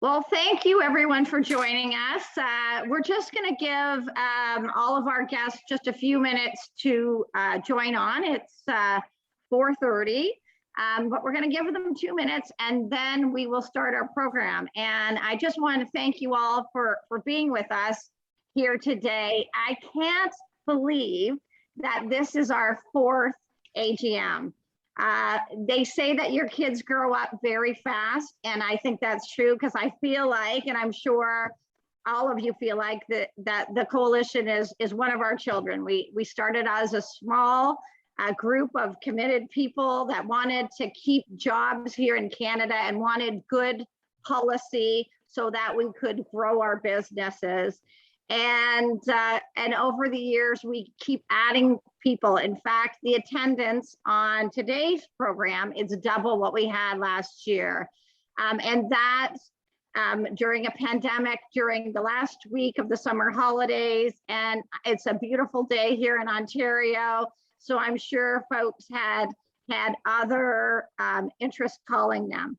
Well, thank you everyone for joining us. We're just going to give all of our guests just a few minutes to join on. It's 4:30, but we're going to give them 2 minutes and then we will start our program. And I just want to thank you all for being with us here today. I can't believe that this is our 4th AGM. They say that your kids grow up very fast, and I think that's true because I feel like, and I'm sure all of you feel like that the coalition is one of our children. We started as a small group of committed people that wanted to keep jobs here in Canada and wanted good policy so that we could grow our businesses. And over the years, we keep adding people. In fact, the attendance on today's program is double what we had last year. And that during a pandemic, during the last week of the summer holidays, and it's a beautiful day here in Ontario. So I'm sure folks had other interests calling them.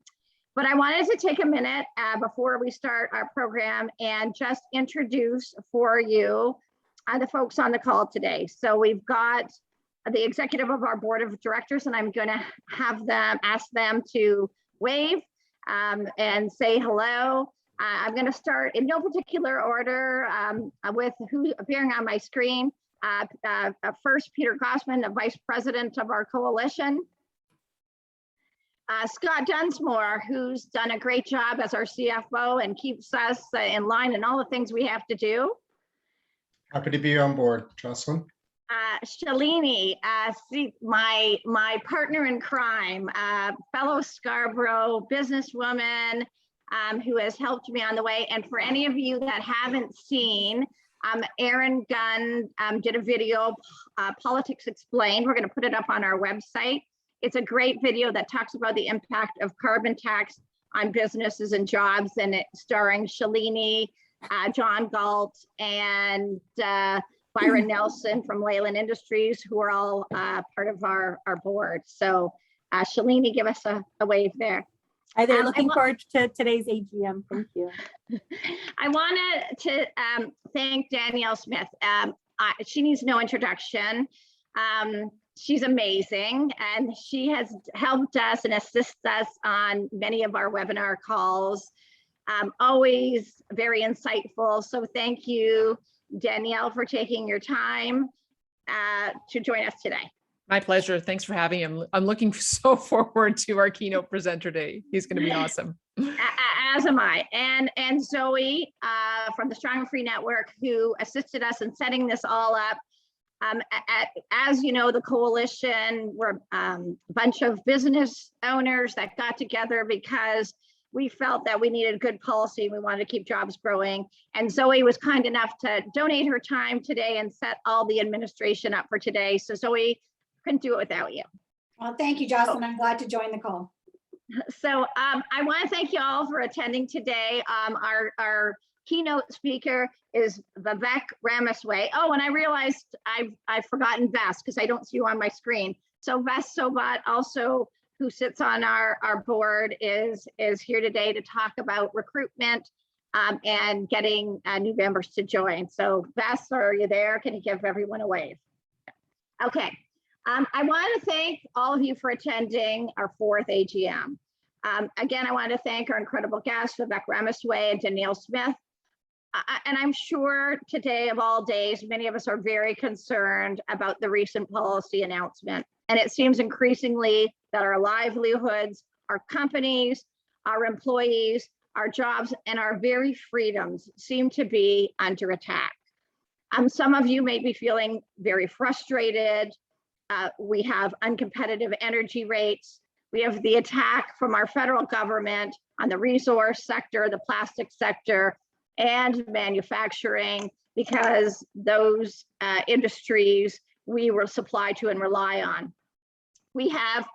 But I wanted to take a minute before we start our program and just introduce for you the folks on the call today. So we've got the executive of our board of directors, and I'm going to have them ask them to wave and say hello. I'm going to start in no particular order with who's appearing on my screen. First, Peter Gossman, the vice president of our coalition. Scott Dunsmore, who's done a great job as our CFO and keeps us in line in all the things we have to do. Happy to be on board, Jocelyn. Shalini, my partner in crime, fellow Scarborough businesswoman who has helped me on the way. And for any of you that haven't seen, Aaron Gunn did a video, Politics Explained. We're going to put it up on our website. It's a great video that talks about the impact of carbon tax on businesses and jobs, and it's starring Shalini, John Galt, and Byron Nelson from Leyland Industries, who are all part of our board. So Shalini, give us a wave there. Hi there, looking forward to today's AGM. Thank you. I wanted to thank Danielle Smith. She needs no introduction. She's amazing, and she has helped us and assisted us on many of our webinar calls. Always very insightful. So thank you, Danielle, for taking your time to join us today. My pleasure. Thanks for having him. I'm looking so forward to our keynote presenter today. He's going to be awesome. As am I. And Zoe from the Strong and Free Network, who assisted us in setting this all up. As you know, the coalition, we're a bunch of business owners that got together because we felt that we needed good policy. We wanted to keep jobs growing. And Zoe was kind enough to donate her time today and set all the administration up for today. So Zoe, couldn't do it without you. Well, thank you, Jocelyn. I'm glad to join the call. So I want to thank you all for attending today. Our keynote speaker is Vivek Ramaswamy. Oh, and I realized I've forgotten Ves because I don't see you on my screen. So Ves Sobat, also who sits on our board, is here today to talk about recruitment and getting new members to join. So Ves, are you there? Can you give everyone a wave? Okay. I want to thank all of you for attending our 4th AGM. Again, I want to thank our incredible guests, Vivek Ramaswamy and Danielle Smith. And I'm sure today of all days, many of us are very concerned about the recent policy announcement. And it seems increasingly that our livelihoods, our companies, our employees, our jobs, and our very freedoms seem to be under attack. Some of you may be feeling very frustrated. We have uncompetitive energy rates. We have the attack from our federal government on the resource sector, the plastic sector, and manufacturing, because those industries we will supply to and rely on. We have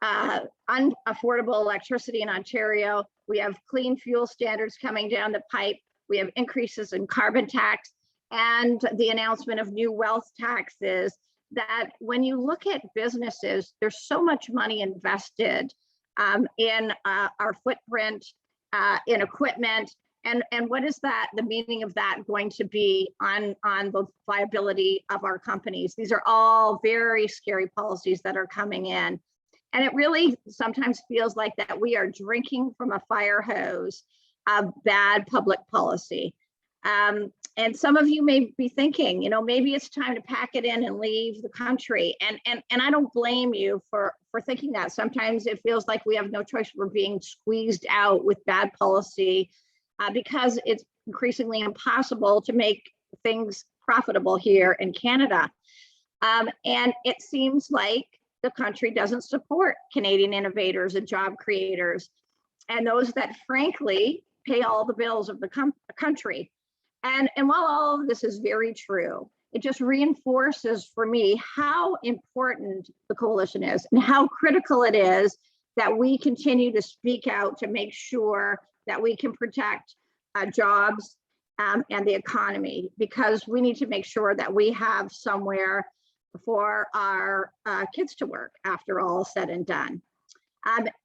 unaffordable electricity in Ontario. We have clean fuel standards coming down the pipe. We have increases in carbon tax and the announcement of new wealth taxes. That when you look at businesses, there's so much money invested in our footprint in equipment. And what is that, the meaning of that going to be on the viability of our companies? These are all very scary policies that are coming in. And it really sometimes feels like that we are drinking from a fire hose of bad public policy. And some of you may be thinking, maybe it's time to pack it in and leave the country. And I don't blame you for thinking that. Sometimes it feels like we have no choice. We're being squeezed out with bad policy because it's increasingly impossible to make things profitable here in Canada. And it seems like the country doesn't support Canadian innovators and job creators and those that frankly pay all the bills of the country. And while all of this is very true, it just reinforces for me how important the coalition is and how critical it is that we continue to speak out to make sure that we can protect jobs and the economy, because we need to make sure that we have somewhere for our kids to work after all said and done.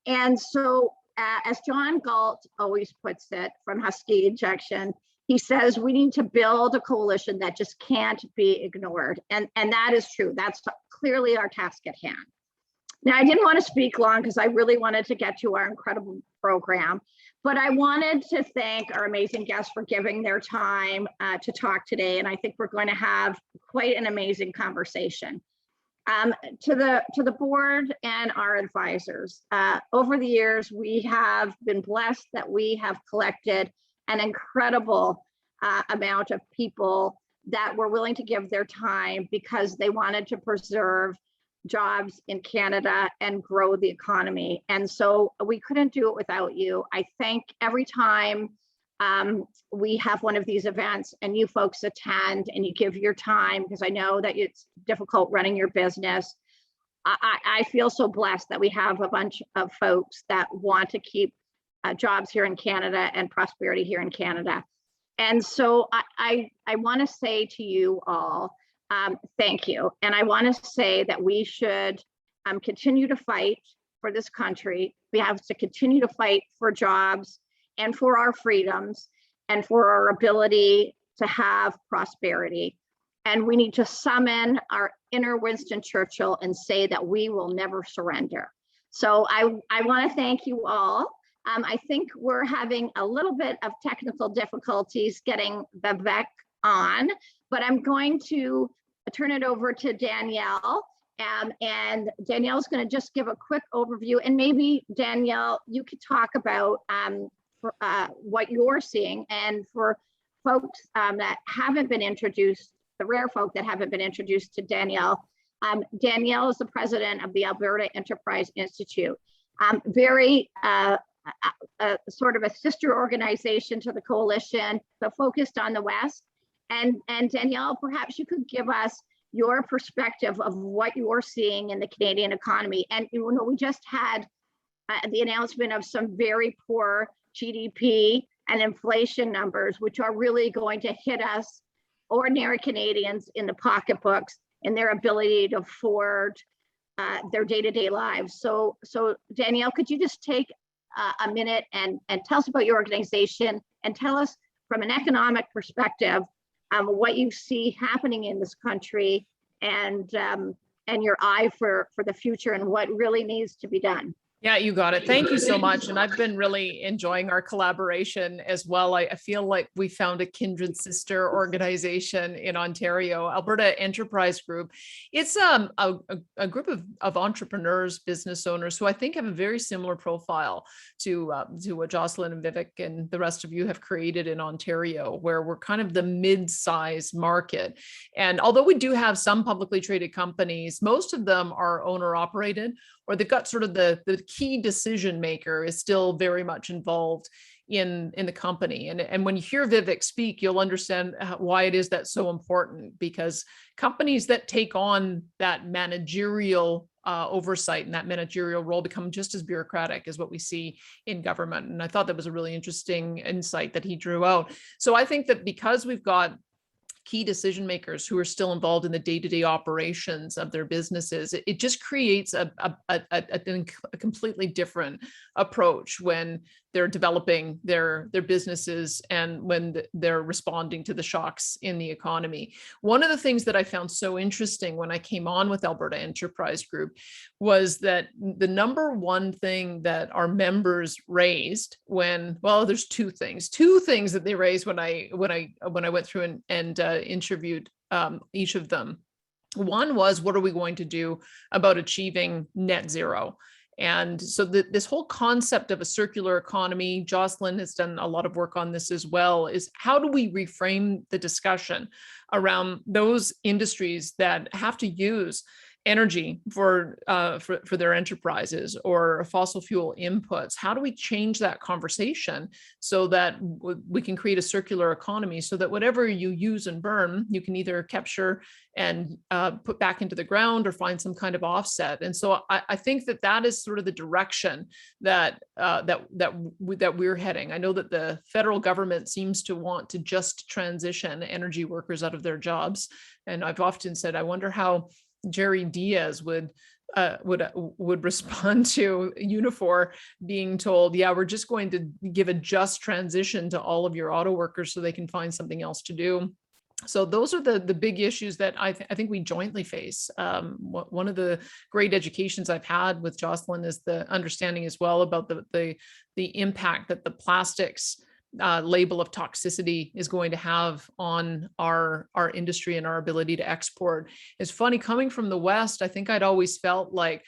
And so as John Galt always puts it from Husky Injection, he says we need to build a coalition that just can't be ignored. And that is true. That's clearly our task at hand. Now, I didn't want to speak long because I really wanted to get to our incredible program, but I wanted to thank our amazing guests for giving their time to talk today. And I think we're going to have quite an amazing conversation. To the board and our advisors, over the years, we have been blessed that we have collected an incredible amount of people that were willing to give their time because they wanted to preserve jobs in Canada and grow the economy. And so we couldn't do it without you. I think every time we have one of these events and you folks attend and you give your time, because I know that it's difficult running your business, I feel so blessed that we have a bunch of folks that want to keep jobs here in Canada and prosperity here in Canada. And so I want to say to you all, thank you. And I want to say that we should continue to fight for this country. We have to continue to fight for jobs and for our freedoms and for our ability to have prosperity. And we need to summon our inner Winston Churchill and say that we will never surrender. So I want to thank you all. I think we're having a little bit of technical difficulties getting Vivek on, but I'm going to turn it over to Danielle. And Danielle's going to just give a quick overview. And maybe, Danielle, you could talk about what you're seeing. And for folks that haven't been introduced, the rare folk that haven't been introduced to Danielle, Danielle is the president of the Alberta Enterprise Institute. Very sort of a sister organization to the coalition, but focused on the West. And Danielle, perhaps you could give us your perspective of what you're seeing in the Canadian economy. And we just had the announcement of some very poor GDP and inflation numbers, which are really going to hit us, ordinary Canadians, in the pocketbooks and their ability to afford their day-to-day lives. So Danielle, could you just take a minute and tell us about your organization and tell us from an economic perspective what you see happening in this country and your eye for the future and what really needs to be done. Yeah, you got it. Thank you so much. And I've been really enjoying our collaboration as well. I feel like we found a kindred sister organization in Ontario, Alberta Enterprise Group. It's a group of entrepreneurs, business owners who I think have a very similar profile to what Jocelyn and Vivek and the rest of you have created in Ontario, where we're kind of the mid-sized market. And although we do have some publicly traded companies, most of them are owner operated, or they've got sort of the key decision maker is still very much involved in the company. And when you hear Vivek speak, you'll understand why it is that's so important, because companies that take on that managerial oversight and that managerial role become just as bureaucratic as what we see in government. And I thought that was a really interesting insight that he drew out. So I think that because we've got key decision makers who are still involved in the day-to-day operations of their businesses. It just creates a completely different approach when they're developing their businesses and when they're responding to the shocks in the economy. One of the things that I found so interesting when I came on with Alberta Enterprise Group was that the number one thing that our members raised when, well, there's two things that they raised when I went through and interviewed each of them. One was, what are we going to do about achieving net zero? And so this whole concept of a circular economy, Jocelyn has done a lot of work on this as well, is how do we reframe the discussion around those industries that have to use energy for their enterprises or fossil fuel inputs? How do we change that conversation so that we can create a circular economy so that whatever you use and burn, you can either capture and put back into the ground or find some kind of offset? And so I think that is sort of the direction that we're heading. I know that the federal government seems to want to just transition energy workers out of their jobs. And I've often said, I wonder how Jerry Diaz would respond to Unifor being told, yeah, we're just going to give a just transition to all of your auto workers so they can find something else to do. So those are the big issues that I think we jointly face. One of the great educations I've had with Jocelyn is the understanding as well about the impact that the plastics label of toxicity is going to have on our industry and our ability to export. It's funny, coming from the West, I think I'd always felt like,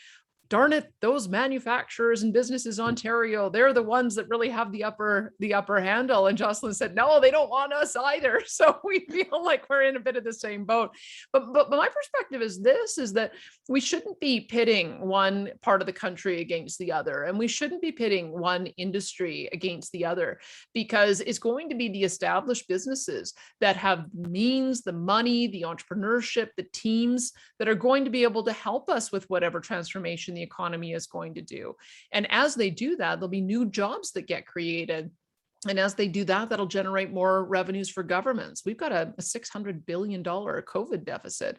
darn it, those manufacturers and businesses in Ontario, they're the ones that really have the upper handle. And Jocelyn said, no, they don't want us either. So we feel like we're in a bit of the same boat. But my perspective is that we shouldn't be pitting one part of the country against the other. And we shouldn't be pitting one industry against the other, because it's going to be the established businesses that have the means, the money, the entrepreneurship, the teams that are going to be able to help us with whatever transformation the economy is going to do. And as they do that, there'll be new jobs that get created. And as they do that, that'll generate more revenues for governments. We've got a $600 billion COVID deficit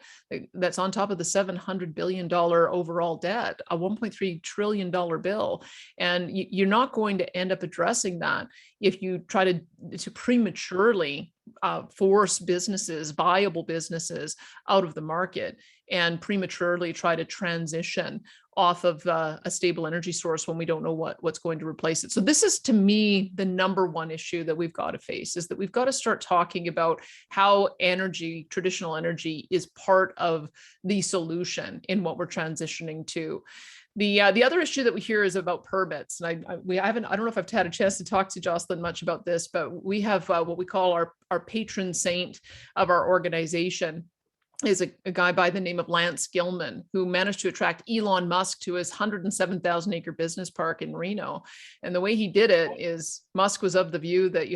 that's on top of the $700 billion overall debt, a $1.3 trillion bill. And you're not going to end up addressing that if you try to prematurely force businesses, viable businesses, out of the market and prematurely try to transition off of a stable energy source when we don't know what's going to replace it. So this is, to me, the number one issue that we've got to face, is that we've got to start talking about how energy, traditional energy, is part of the solution in what we're transitioning to. The other issue that we hear is about permits. And I don't know if I've had a chance to talk to Jocelyn much about this, but we have what we call our patron saint of our organization is a guy by the name of Lance Gilman, who managed to attract Elon Musk to his 107,000 acre business park in Reno. And the way he did it is, Musk was of the view that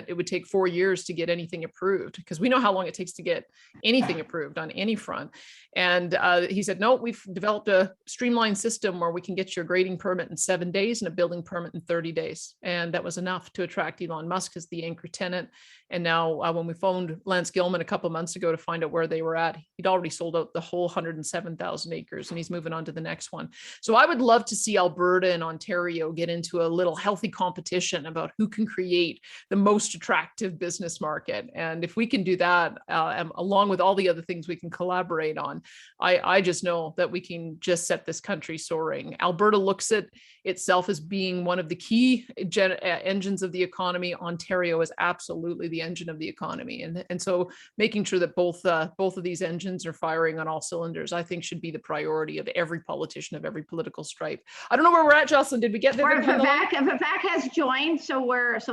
it would take 4 years to get anything approved, because we know how long it takes to get anything approved on any front. And he said, no, we've developed a streamlined system where we can get you a grading permit in 7 days and a building permit in 30 days. And that was enough to attract Elon Musk as the anchor tenant. And now when we phoned Lance Gilman a couple of months ago to find out where they were at, he'd already sold out the whole 107,000 acres and he's moving on to the next one. So I would love to see Alberta and Ontario get into a little healthy competition about who can create the most attractive business market. And if we can do that, along with all the other things we can collaborate on, I just know that we can just set this country soaring. Alberta looks at itself as being one of the key engines of the economy. Ontario is absolutely the engine of the economy. And so making sure that both of these engines are firing on all cylinders, I think, should be the priority of every politician of every political stripe. I don't know where we're at, Jocelyn. Did we get there? Vivek has joined, so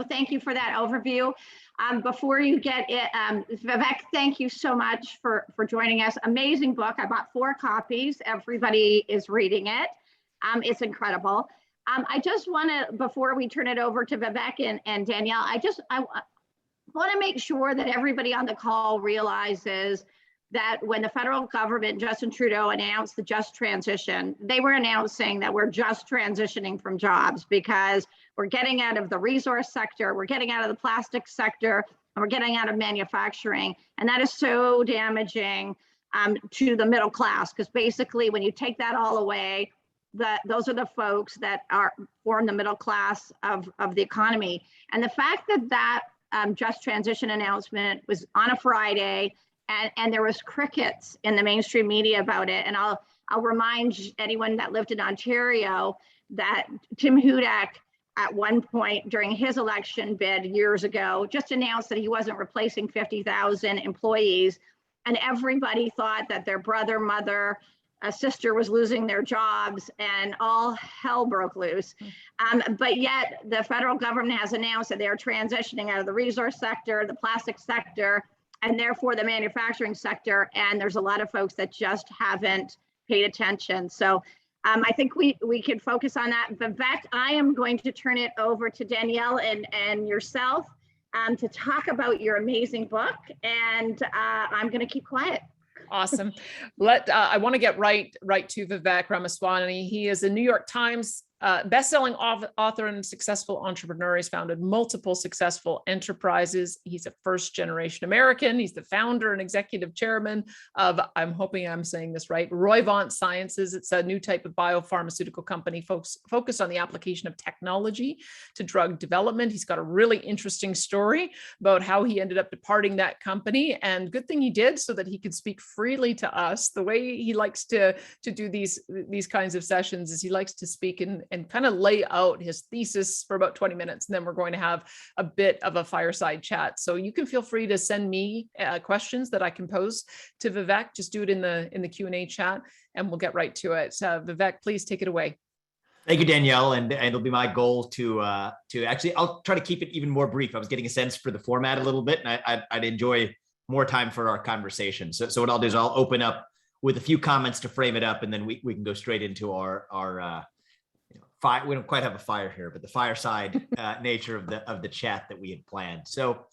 thank you for that overview. Before you get it, Vivek, thank you so much for joining us. Amazing book. I bought 4 copies. Everybody is reading it. It's incredible. I just want to, before we turn it over to Vivek and Danielle, I want to make sure that everybody on the call realizes that when the federal government, Justin Trudeau, announced the just transition, they were announcing that we're just transitioning from jobs, because we're getting out of the resource sector, we're getting out of the plastic sector, and we're getting out of manufacturing. And that is so damaging to the middle class, because basically when you take that all away, those are the folks that form the middle class of the economy. And the fact that just transition announcement was on a Friday, and there was crickets in the mainstream media about it. And I'll remind anyone that lived in Ontario that Tim Hudak at one point during his election bid years ago just announced that he wasn't replacing 50,000 employees. And everybody thought that their brother, mother, a sister was losing their jobs, and all hell broke loose. But yet the federal government has announced that they are transitioning out of the resource sector, the plastic sector, and therefore the manufacturing sector. And there's a lot of folks that just haven't paid attention. So I think we could focus on that. Vivek, I am going to turn it over to Danielle and yourself to talk about your amazing book. And I'm going to keep quiet. Awesome. I want to get right to Vivek Ramaswamy. He is a New York Times best-selling author and successful entrepreneur. He's founded multiple successful enterprises. He's a first-generation American. He's the founder and executive chairman of, I'm hoping I'm saying this right, Roivant Sciences. It's a new type of biopharmaceutical company focused on the application of technology to drug development. He's got a really interesting story about how he ended up departing that company, and good thing he did, so that he could speak freely to us. The way he likes to do these kinds of sessions is he likes to speak and kind of lay out his thesis for about 20 minutes. And then we're going to have a bit of a fireside chat. So you can feel free to send me questions that I can pose to Vivek. Just do it in the Q&A chat and we'll get right to it. Vivek, please take it away. Thank you, Danielle. And it'll be my goal to actually, I'll try to keep it even more brief. I was getting a sense for the format a little bit, and I'd enjoy more time for our conversation. So what I'll do is I'll open up with a few comments to frame it up, and then we can go straight into our fire. We don't quite have a fire here, but the fireside nature of the chat that we had planned. So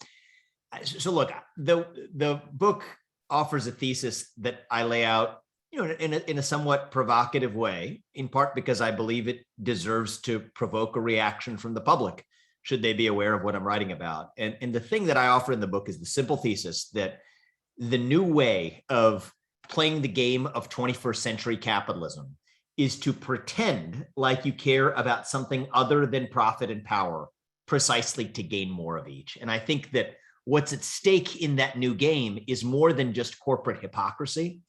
look, the book offers a thesis that I lay out, in a somewhat provocative way, in part because I believe it deserves to provoke a reaction from the public, should they be aware of what I'm writing about. And the thing that I offer in the book is the simple thesis that the new way of playing the game of 21st century capitalism is to pretend like you care about something other than profit and power, precisely to gain more of each. And I think that what's at stake in that new game is more than just corporate hypocrisy.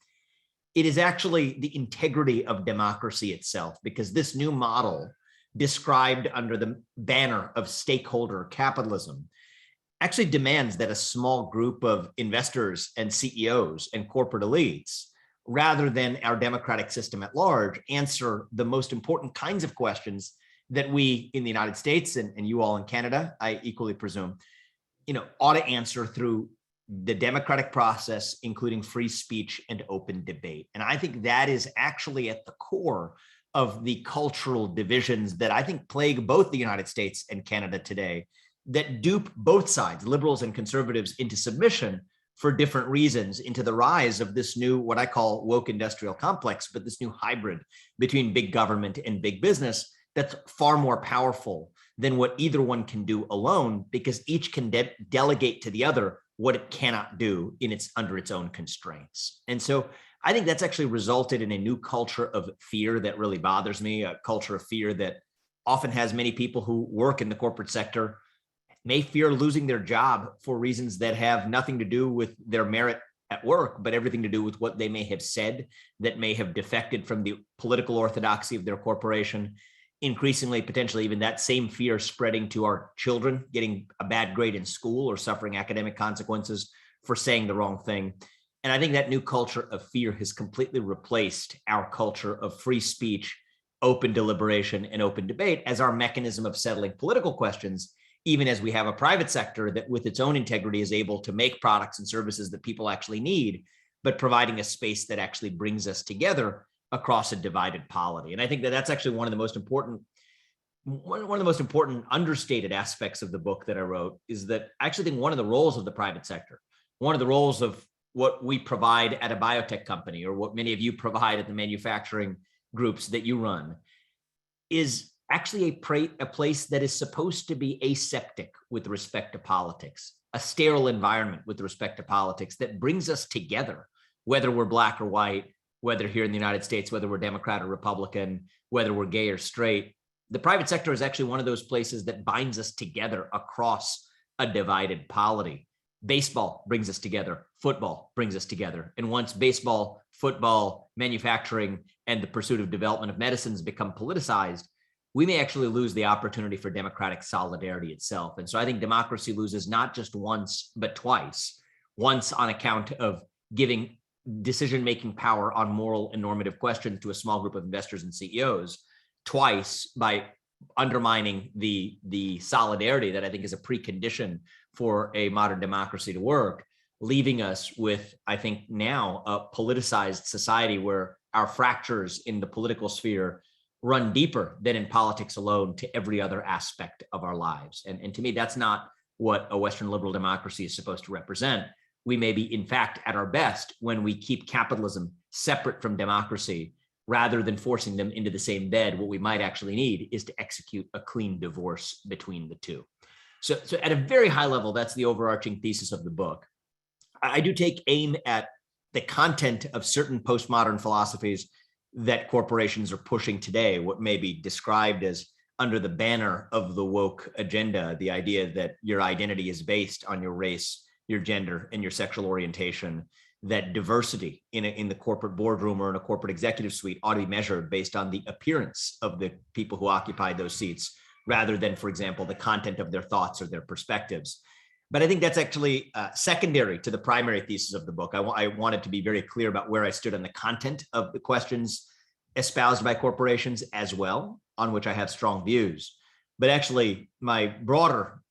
It is actually the integrity of democracy itself, because this new model, described under the banner of stakeholder capitalism, actually demands that a small group of investors and CEOs and corporate elites, rather than our democratic system at large, answer the most important kinds of questions that we in the United States and you all in Canada, I equally presume, ought to answer through the democratic process, including free speech and open debate. And I think that is actually at the core of the cultural divisions that I think plague both the United States and Canada today, that dupe both sides, liberals and conservatives, into submission for different reasons, into the rise of this new, what I call woke industrial complex, but this new hybrid between big government and big business that's far more powerful than what either one can do alone, because each can delegate to the other what it cannot do under its own constraints. And so I think that's actually resulted in a new culture of fear that really bothers me, a culture of fear that often has many people who work in the corporate sector may fear losing their job for reasons that have nothing to do with their merit at work, but everything to do with what they may have said that may have defected from the political orthodoxy of their corporation. Increasingly, potentially even that same fear spreading to our children, getting a bad grade in school or suffering academic consequences for saying the wrong thing. And I think that new culture of fear has completely replaced our culture of free speech, open deliberation, and open debate as our mechanism of settling political questions, even as we have a private sector that with its own integrity is able to make products and services that people actually need, but providing a space that actually brings us together across a divided polity. And I think that that's actually one of the most important understated aspects of the book that I wrote, is that I actually think one of the roles of the private sector, one of the roles of what we provide at a biotech company, or what many of you provide at the manufacturing groups that you run, is actually a place that is supposed to be aseptic with respect to politics. a sterile environment with respect to politics that brings us together, whether we're black or white, whether here in the United States, whether we're Democrat or Republican, whether we're gay or straight. The private sector is actually one of those places that binds us together across a divided polity. Baseball brings us together. Football brings us together. And once baseball, football, manufacturing, and the pursuit of development of medicines become politicized, we may actually lose the opportunity for democratic solidarity itself. And so I think democracy loses not just once, but twice. Once on account of giving decision-making power on moral and normative questions to a small group of investors and CEOs, twice by undermining the solidarity that I think is a precondition for a modern democracy to work, leaving us with, I think now, a politicized society where our fractures in the political sphere run deeper than in politics alone to every other aspect of our lives. And to me, that's not what a Western liberal democracy is supposed to represent. We may be, in fact, at our best when we keep capitalism separate from democracy rather than forcing them into the same bed. What we might actually need is to execute a clean divorce between the two. So at a very high level, that's the overarching thesis of the book. I do take aim at the content of certain postmodern philosophies that corporations are pushing today, what may be described as under the banner of the woke agenda, the idea that your identity is based on your race, your gender, and your sexual orientation, that diversity in the corporate boardroom or in a corporate executive suite ought to be measured based on the appearance of the people who occupy those seats, rather than, for example, the content of their thoughts or their perspectives. But I think that's actually secondary to the primary thesis of the book. I wanted to be very clear about where I stood on the content of the questions espoused by corporations as well, on which I have strong views. But actually, my broader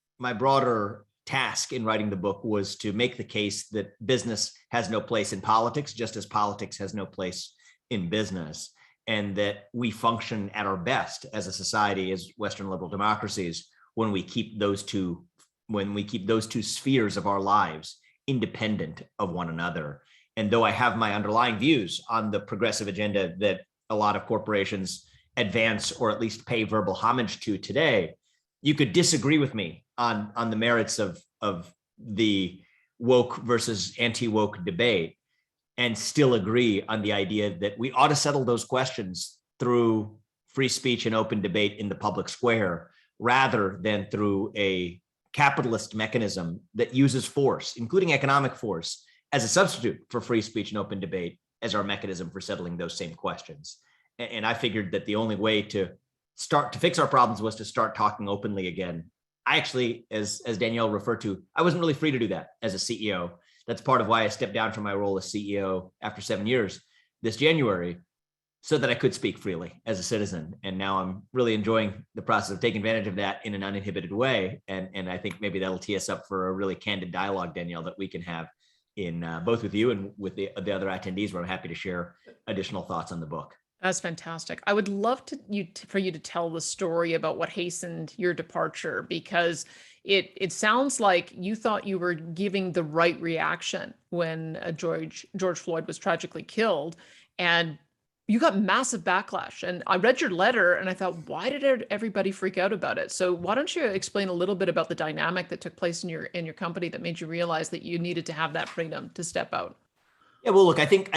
task in writing the book was to make the case that business has no place in politics, just as politics has no place in business, and that we function at our best as a society, as Western liberal democracies, when we keep those two spheres of our lives independent of one another. And though I have my underlying views on the progressive agenda that a lot of corporations advance or at least pay verbal homage to today, you could disagree with me on the merits of the woke versus anti-woke debate and still agree on the idea that we ought to settle those questions through free speech and open debate in the public square, rather than through a capitalist mechanism that uses force, including economic force, as a substitute for free speech and open debate as our mechanism for settling those same questions. And I figured that the only way to start to fix our problems was to start talking openly again. I actually, as Danielle referred to, I wasn't really free to do that as a CEO. That's part of why I stepped down from my role as CEO after 7 years this January, so that I could speak freely as a citizen. And now I'm really enjoying the process of taking advantage of that in an uninhibited way. And I think maybe that'll tee us up for a really candid dialogue, Danielle, that we can have in both with you and with the other attendees, where I'm happy to share additional thoughts on the book. That's fantastic. I would love for you to tell the story about what hastened your departure, because it sounds like you thought you were giving the right reaction when George Floyd was tragically killed, and you got massive backlash. And I read your letter and I thought, why did everybody freak out about it? So why don't you explain a little bit about the dynamic that took place in your company that made you realize that you needed to have that freedom to step out? Yeah, well, look, I think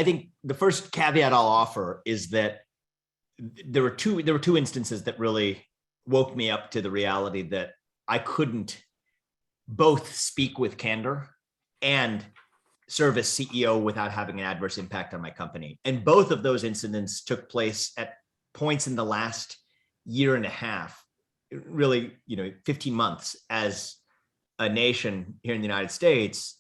the first caveat I'll offer is that there were two instances that really woke me up to the reality that I couldn't both speak with candor and serve as CEO without having an adverse impact on my company. And both of those incidents took place at points in the last year and a half, really, 15 months as a nation here in the United States,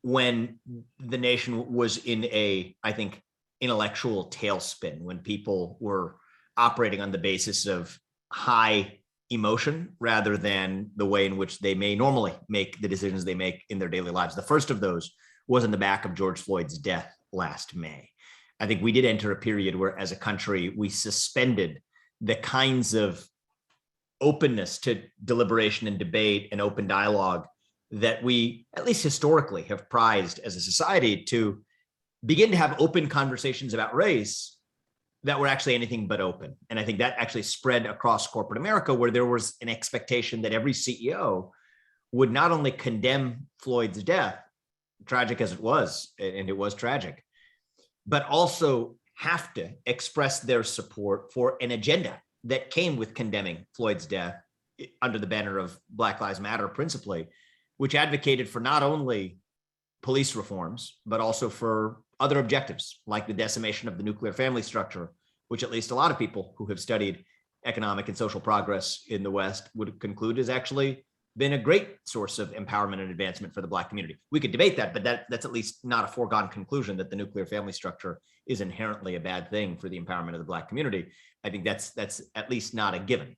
when the nation was in a, I think, intellectual tailspin, when people were operating on the basis of high emotion rather than the way in which they may normally make the decisions they make in their daily lives. The first of those was in the back of George Floyd's death last May. I think we did enter a period where, as a country, we suspended the kinds of openness to deliberation and debate and open dialogue that we, at least historically, have prized as a society, to begin to have open conversations about race that were actually anything but open. And I think that actually spread across corporate America, where there was an expectation that every CEO would not only condemn Floyd's death, tragic as it was, and it was tragic, but also have to express their support for an agenda that came with condemning Floyd's death under the banner of Black Lives Matter principally, which advocated for not only police reforms, but also for other objectives like the decimation of the nuclear family structure, which at least a lot of people who have studied economic and social progress in the West would conclude has actually been a great source of empowerment and advancement for the Black community. We could debate that, but that's at least not a foregone conclusion that the nuclear family structure is inherently a bad thing for the empowerment of the Black community. I think that's at least not a given.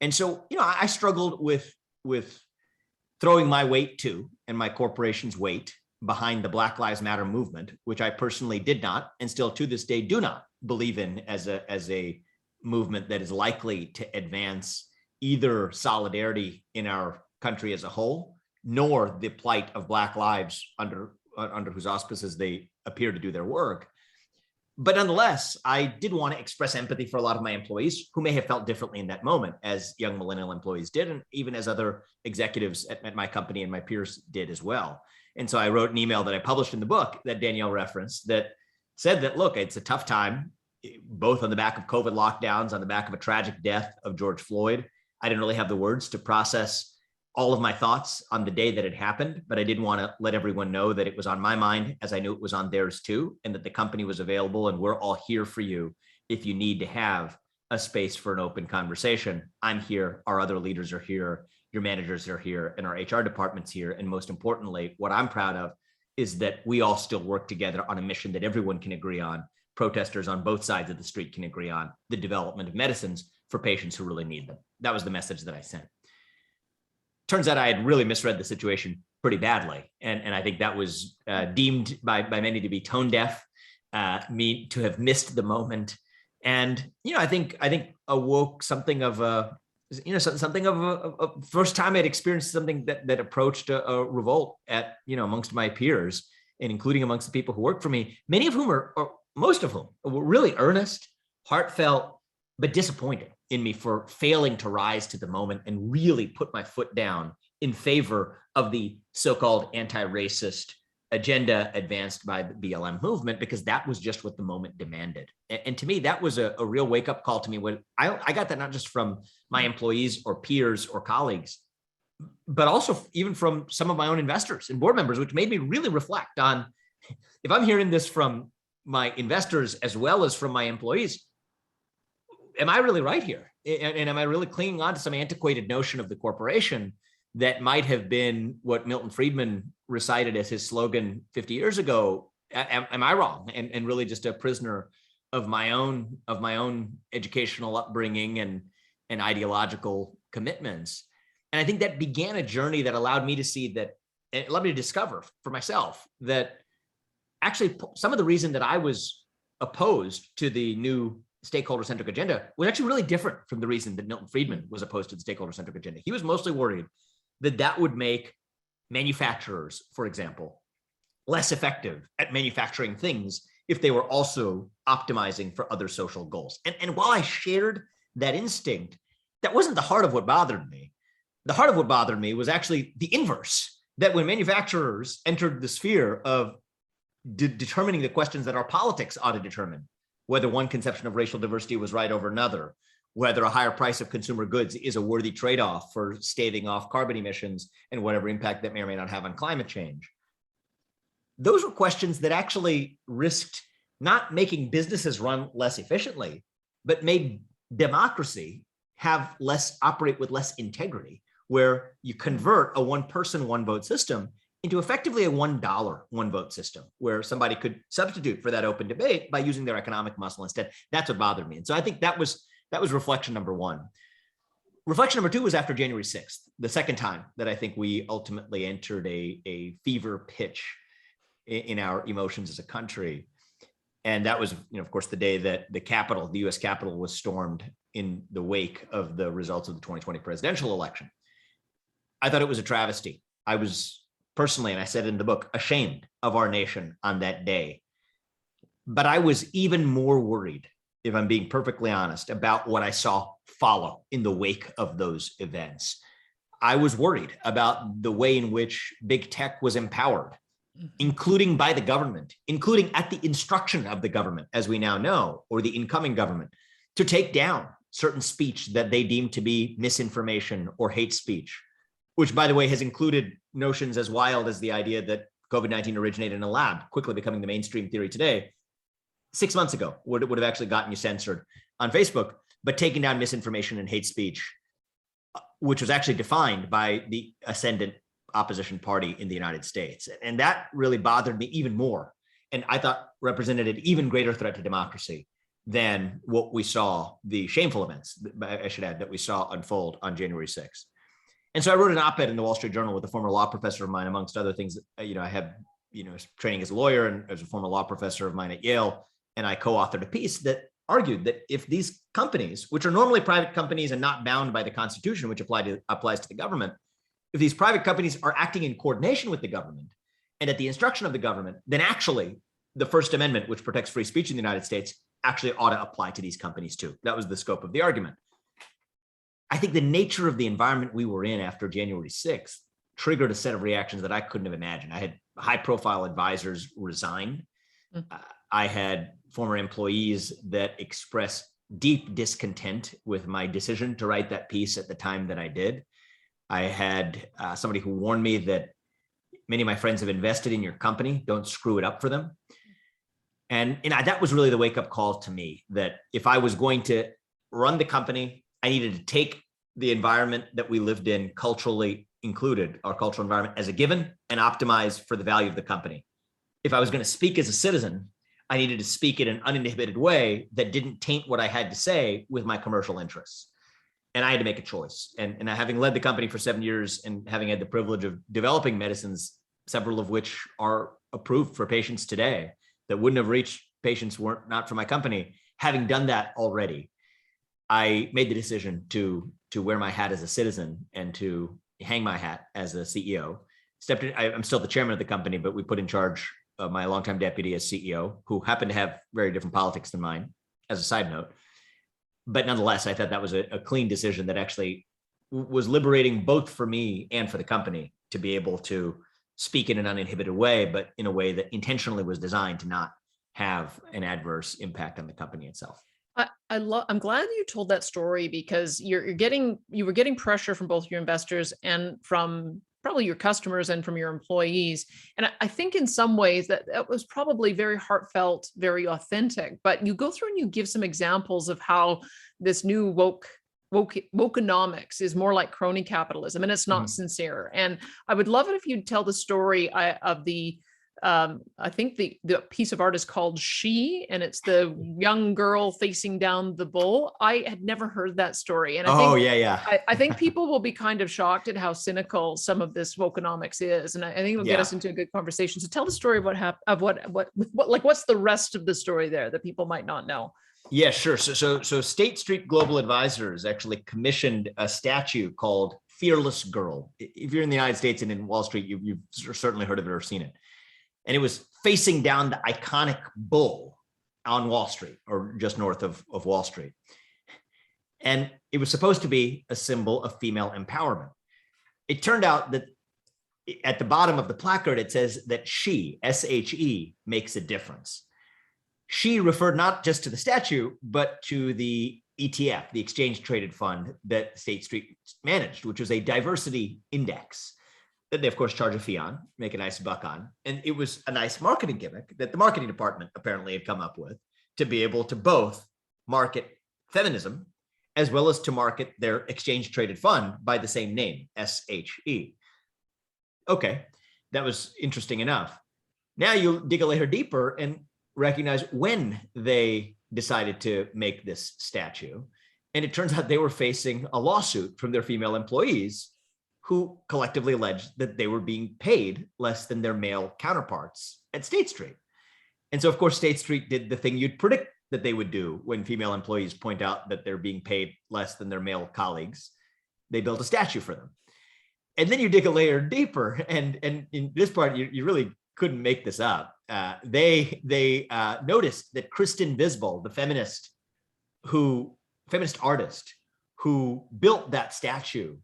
And so, I struggled with throwing my weight too, and my corporation's weight behind the Black Lives Matter movement, which I personally did not, and still to this day do not believe in as a movement that is likely to advance either solidarity in our country as a whole, nor the plight of Black lives under whose auspices they appear to do their work. But nonetheless, I did want to express empathy for a lot of my employees who may have felt differently in that moment, as young millennial employees did, and even as other executives at my company and my peers did as well. And so I wrote an email that I published in the book that Danielle referenced that said that, look, it's a tough time, both on the back of COVID lockdowns, on the back of a tragic death of George Floyd. I didn't really have the words to process all of my thoughts on the day that it happened, but I did want to let everyone know that it was on my mind, as I knew it was on theirs too, and that the company was available, and we're all here for you if you need to have a space for an open conversation. I'm here, our other leaders are here, your managers are here, and our HR department's here. And most importantly, what I'm proud of is that we all still work together on a mission that everyone can agree on. Protesters on both sides of the street can agree on the development of medicines for patients who really need them. That was the message that I sent. Turns out I had really misread the situation pretty badly. And I think that was deemed by many to be tone deaf, me to have missed the moment. And, I think awoke something of a first time I'd experienced something that approached a revolt at, amongst my peers, and including amongst the people who work for me, many of whom or most of whom were really earnest, heartfelt, but disappointed in me for failing to rise to the moment and really put my foot down in favor of the so-called anti-racist agenda advanced by the BLM movement, because that was just what the moment demanded. And to me, that was a real wake-up call to me when I got that not just from my employees or peers or colleagues, but also even from some of my own investors and board members, which made me really reflect on, if I'm hearing this from my investors as well as from my employees, am I really right here? And am I really clinging on to some antiquated notion of the corporation that might have been what Milton Friedman recited as his slogan 50 years ago? Am I wrong? And really just a prisoner of my own educational upbringing and ideological commitments. And I think that began a journey that allowed me to see that, and allowed me to discover for myself that actually some of the reason that I was opposed to the new stakeholder-centric agenda was actually really different from the reason that Milton Friedman was opposed to the stakeholder-centric agenda. He was mostly worried that would make manufacturers, for example, less effective at manufacturing things if they were also optimizing for other social goals. And while I shared that instinct, that wasn't the heart of what bothered me. The heart of what bothered me was actually the inverse, that when manufacturers entered the sphere of determining the questions that our politics ought to determine, whether one conception of racial diversity was right over another, whether a higher price of consumer goods is a worthy trade-off for staving off carbon emissions and whatever impact that may or may not have on climate change. Those were questions that actually risked not making businesses run less efficiently, but made democracy operate with less integrity, where you convert a one-person, one-vote system into effectively a $1 one-vote system, where somebody could substitute for that open debate by using their economic muscle instead. That's what bothered me. And so I think that was reflection number one. Reflection number two was after January 6th, the second time that I think we ultimately entered a fever pitch in our emotions as a country. And that was, of course, the day that the US Capitol was stormed in the wake of the results of the 2020 presidential election. I thought it was a travesty. I was personally, and I said in the book, ashamed of our nation on that day. But I was even more worried, if I'm being perfectly honest, about what I saw follow in the wake of those events. I was worried about the way in which big tech was empowered, including by the government, including at the instruction of the government, as we now know, or the incoming government, to take down certain speech that they deem to be misinformation or hate speech, which, by the way, has included notions as wild as the idea that COVID-19 originated in a lab, quickly becoming the mainstream theory today. 6 months ago would have actually gotten you censored on Facebook, but taking down misinformation and hate speech, which was actually defined by the ascendant opposition party in the United States. And that really bothered me even more. And I thought represented an even greater threat to democracy than what we saw, the shameful events, I should add, that we saw unfold on January 6th. And so I wrote an op-ed in the Wall Street Journal with a former law professor of mine, amongst other things. I have, training as a lawyer and as a former law professor of mine at Yale. And I co-authored a piece that argued that if these companies, which are normally private companies and not bound by the Constitution, which applies to the government, if these private companies are acting in coordination with the government and at the instruction of the government, then actually the First Amendment, which protects free speech in the United States, actually ought to apply to these companies too. That was the scope of the argument. I think the nature of the environment we were in after January 6th triggered a set of reactions that I couldn't have imagined. I had high-profile advisors resign. I had former employees that expressed deep discontent with my decision to write that piece at the time that I did. I had somebody who warned me that many of my friends have invested in your company. Don't screw it up for them. And that was really the wake-up call to me, that if I was going to run the company, I needed to take the environment that we lived in, culturally included, our cultural environment, as a given and optimize for the value of the company. If I was going to speak as a citizen, I needed to speak in an uninhibited way that didn't taint what I had to say with my commercial interests. And I had to make a choice. And having led the company for 7 years and having had the privilege of developing medicines, several of which are approved for patients today, that wouldn't have reached patients were not for my company. Having done that already, I made the decision to wear my hat as a citizen and to hang my hat as a CEO. Stepped in, I'm still the chairman of the company, but we put in charge of my longtime deputy as CEO, who happened to have very different politics than mine, as a side note. But nonetheless, I thought that was a clean decision that actually was liberating both for me and for the company to be able to speak in an uninhibited way, but in a way that intentionally was designed to not have an adverse impact on the company itself. I'm glad you told that story, because you were getting pressure from both your investors and from probably your customers and from your employees. And I think in some ways that was probably very heartfelt, very authentic, but you go through and you give some examples of how this new wokenomics is more like crony capitalism, and it's not sincere. And I would love it if you'd tell the story of the, I think the piece of art is called She, and it's the young girl facing down the bull. I had never heard that story. And I think people will be kind of shocked at how cynical some of this wokenomics is. And I think it'll get us into a good conversation. So tell the story of what's the rest of the story there that people might not know. Yeah, sure. So State Street Global Advisors actually commissioned a statue called Fearless Girl. If you're in the United States and in Wall Street, you've certainly heard of it or seen it. And it was facing down the iconic bull on Wall Street, or just north of Wall Street. And it was supposed to be a symbol of female empowerment. It turned out that at the bottom of the placard, it says that she, S-H-E, makes a difference. She referred not just to the statue, but to the ETF, the exchange traded fund that State Street managed, which was a diversity index that they, of course, charge a fee on, make a nice buck on. And it was a nice marketing gimmick that the marketing department apparently had come up with to be able to both market feminism as well as to market their exchange traded fund by the same name, SHE. Okay, that was interesting enough. Now you dig a layer deeper and recognize when they decided to make this statue. And it turns out they were facing a lawsuit from their female employees who collectively alleged that they were being paid less than their male counterparts at State Street. And so, of course, State Street did the thing you'd predict that they would do when female employees point out that they're being paid less than their male colleagues. They built a statue for them. And then you dig a layer deeper, and in this part, you really couldn't make this up. They noticed that Kristen Visbal, the feminist artist who built that statue,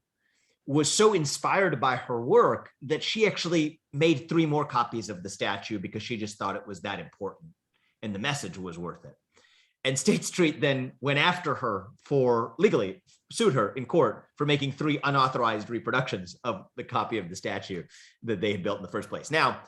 was so inspired by her work that she actually made 3 more copies of the statue because she just thought it was that important and the message was worth it. And State Street then went after her for legally sued her in court for making 3 unauthorized reproductions of the copy of the statue that they had built in the first place. Now,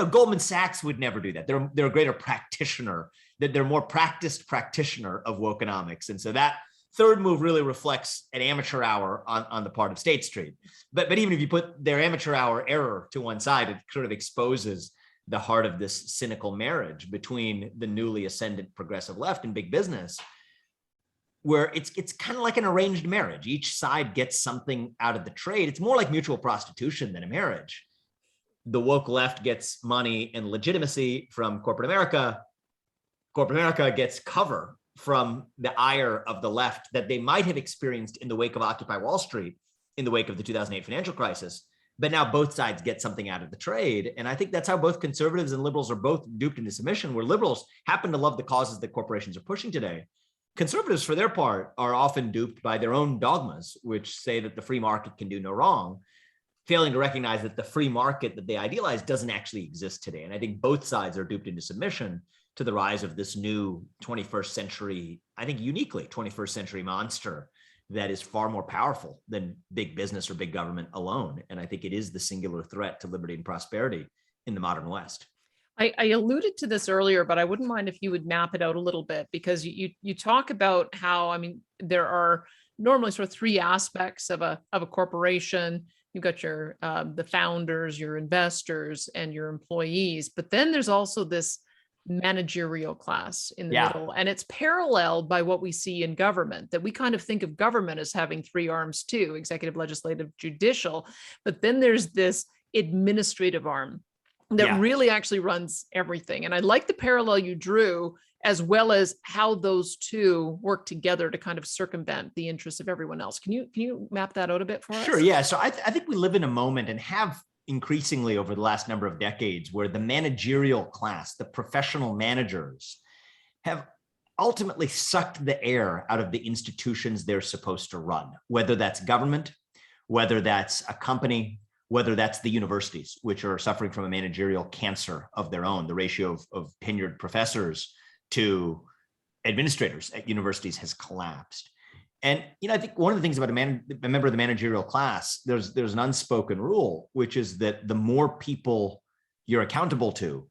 Goldman Sachs would never do that. They're a greater practitioner, that they're more practiced practitioner of wokenomics. And so that third move really reflects an amateur hour on the part of State Street. But even if you put their amateur hour error to one side, it sort of exposes the heart of this cynical marriage between the newly ascendant progressive left and big business, where it's kind of like an arranged marriage. Each side gets something out of the trade. It's more like mutual prostitution than a marriage. The woke left gets money and legitimacy from corporate America. Corporate America gets cover from the ire of the left that they might have experienced in the wake of Occupy Wall Street, in the wake of the 2008 financial crisis. But now both sides get something out of the trade. And I think that's how both conservatives and liberals are both duped into submission, where liberals happen to love the causes that corporations are pushing today. Conservatives, for their part, are often duped by their own dogmas, which say that the free market can do no wrong, failing to recognize that the free market that they idealize doesn't actually exist today. And I think both sides are duped into submission to the rise of this new 21st century, I think uniquely 21st century monster that is far more powerful than big business or big government alone. And I think it is the singular threat to liberty and prosperity in the modern West. I alluded to this earlier, but I wouldn't mind if you would map it out a little bit, because you talk about how, there are normally sort of 3 aspects of a corporation. You've got your the founders, your investors, and your employees. But then there's also this managerial class in the middle, and it's paralleled by what we see in government, that we kind of think of government as having 3 arms too: executive, legislative, judicial. But then there's this administrative arm that really actually runs everything. And I like the parallel you drew, as well as how those 2 work together to kind of circumvent the interests of everyone else. Can you map that out a bit for us? Sure. Yeah. So I think we live in a moment, and have increasingly over the last number of decades, where the managerial class, the professional managers, have ultimately sucked the air out of the institutions they're supposed to run, whether that's government, whether that's a company, whether that's the universities, which are suffering from a managerial cancer of their own. The ratio of tenured professors to administrators at universities has collapsed. And I think one of the things about a member of the managerial class, there's an unspoken rule, which is that the more people you're accountable to,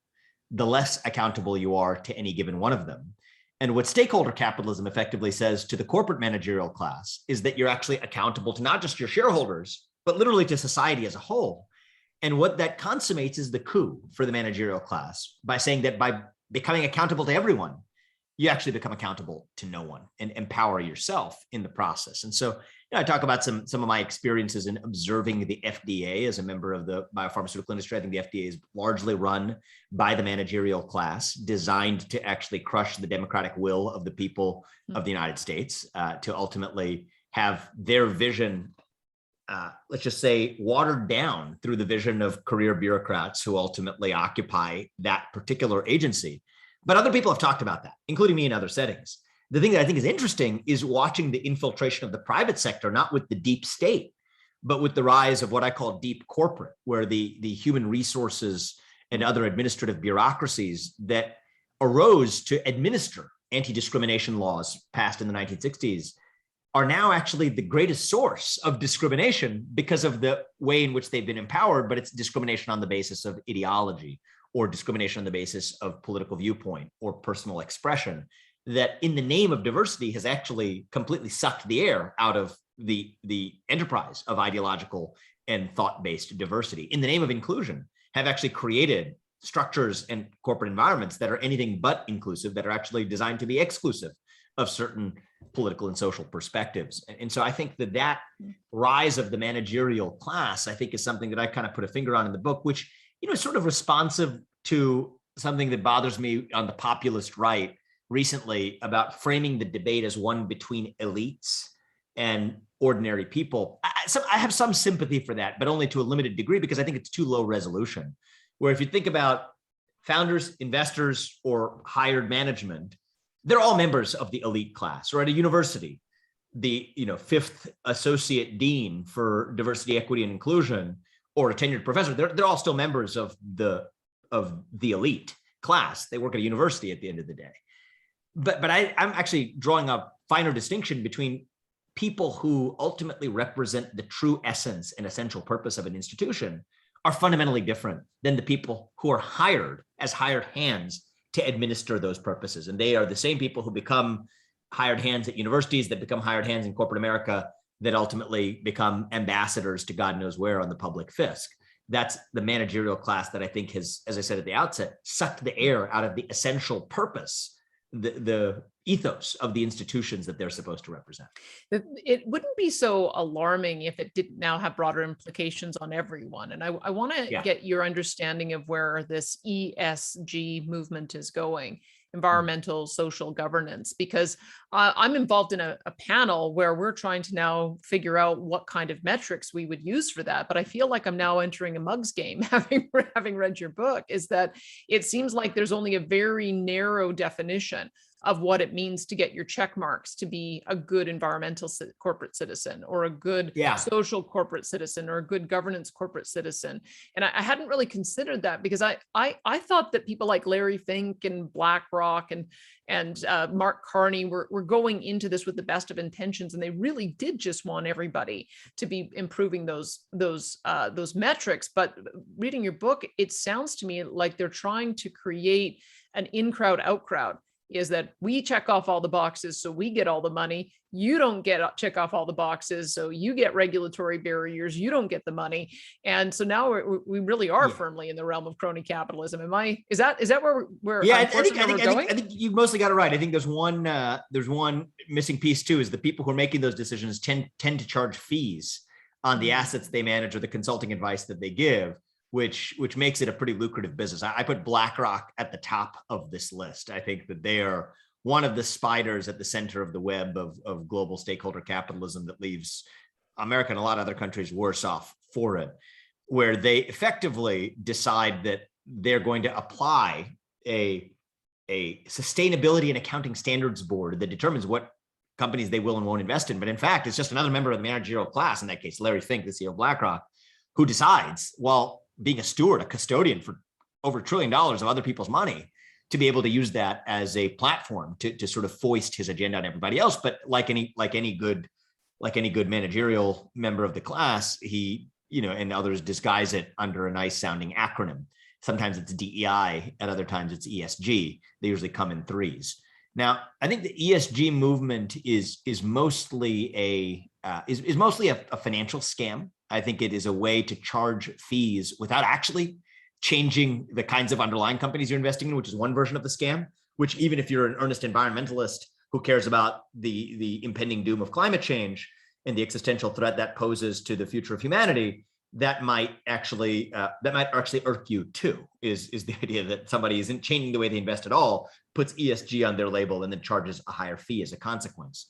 the less accountable you are to any given one of them. And what stakeholder capitalism effectively says to the corporate managerial class is that you're actually accountable to not just your shareholders, but literally to society as a whole. And what that consummates is the coup for the managerial class, by saying that by becoming accountable to everyone, you actually become accountable to no one and empower yourself in the process. And so I talk about some of my experiences in observing the FDA as a member of the biopharmaceutical industry. I think the FDA is largely run by the managerial class, designed to actually crush the democratic will of the people of the United States, to ultimately have their vision, let's just say, watered down through the vision of career bureaucrats who ultimately occupy that particular agency. But other people have talked about that, including me in other settings. The thing that I think is interesting is watching the infiltration of the private sector, not with the deep state, but with the rise of what I call deep corporate, where the human resources and other administrative bureaucracies that arose to administer anti-discrimination laws passed in the 1960s are now actually the greatest source of discrimination because of the way in which they've been empowered, but it's discrimination on the basis of ideology, or discrimination on the basis of political viewpoint or personal expression, that in the name of diversity has actually completely sucked the air out of the enterprise of ideological and thought-based diversity. In the name of inclusion, have actually created structures and corporate environments that are anything but inclusive, that are actually designed to be exclusive of certain political and social perspectives. And so I think that rise of the managerial class, I think, is something that I kind of put a finger on in the book, which is sort of responsive to something that bothers me on the populist right recently about framing the debate as one between elites and ordinary people. I have some sympathy for that, but only to a limited degree, because I think it's too low resolution. Where if you think about founders, investors, or hired management, they're all members of the elite class. Or at a university, the fifth associate dean for diversity, equity, and inclusion, or a tenured professor. They're all still members of the elite class. They work at a university at the end of the day. But I'm actually drawing a finer distinction between people who ultimately represent the true essence and essential purpose of an institution are fundamentally different than the people who are hired as hired hands to administer those purposes. And they are the same people who become hired hands at universities, that become hired hands in corporate America, that ultimately become ambassadors to God knows where on the public fisc. That's the managerial class that I think has, as I said at the outset, sucked the air out of the essential purpose, the ethos of the institutions that they're supposed to represent. It wouldn't be so alarming if it didn't now have broader implications on everyone. And I want to get your understanding of where this ESG movement is going, environmental, social governance, because I'm involved in a panel where we're trying to now figure out what kind of metrics we would use for that. But I feel like I'm now entering a mugs game, having read your book, is that it seems like there's only a very narrow definition of what it means to get your check marks to be a good environmental corporate citizen, or a good social corporate citizen, or a good governance corporate citizen. And I hadn't really considered that, because I thought that people like Larry Fink and BlackRock and Mark Carney were going into this with the best of intentions, and they really did just want everybody to be improving those metrics. But reading your book, it sounds to me like they're trying to create an in-crowd, out-crowd. Is that we check off all the boxes, so we get all the money. You don't check off all the boxes, so you get regulatory barriers. You don't get the money, and so now we really are firmly in the realm of crony capitalism. Is that where I think you mostly got it right. I think there's one missing piece too, is the people who are making those decisions tend to charge fees on the assets they manage or the consulting advice that they give, which makes it a pretty lucrative business. I put BlackRock at the top of this list. I think that they are one of the spiders at the center of the web of global stakeholder capitalism that leaves America and a lot of other countries worse off for it, where they effectively decide that they're going to apply a sustainability and accounting standards board that determines what companies they will and won't invest in. But in fact, it's just another member of the managerial class, in that case, Larry Fink, the CEO of BlackRock, who decides, while being a steward, a custodian for over $1 trillion of other people's money, to be able to use that as a platform to sort of foist his agenda on everybody else. But like any good managerial member of the class, he, and others disguise it under a nice sounding acronym. Sometimes it's DEI, at other times it's ESG. They usually come in threes. Now, I think the ESG movement is mostly a financial scam. I think it is a way to charge fees without actually changing the kinds of underlying companies you're investing in, which is one version of the scam, which, even if you're an earnest environmentalist who cares about the impending doom of climate change and the existential threat that poses to the future of humanity, that might actually irk you too, is the idea that somebody isn't changing the way they invest at all, puts ESG on their label, and then charges a higher fee as a consequence.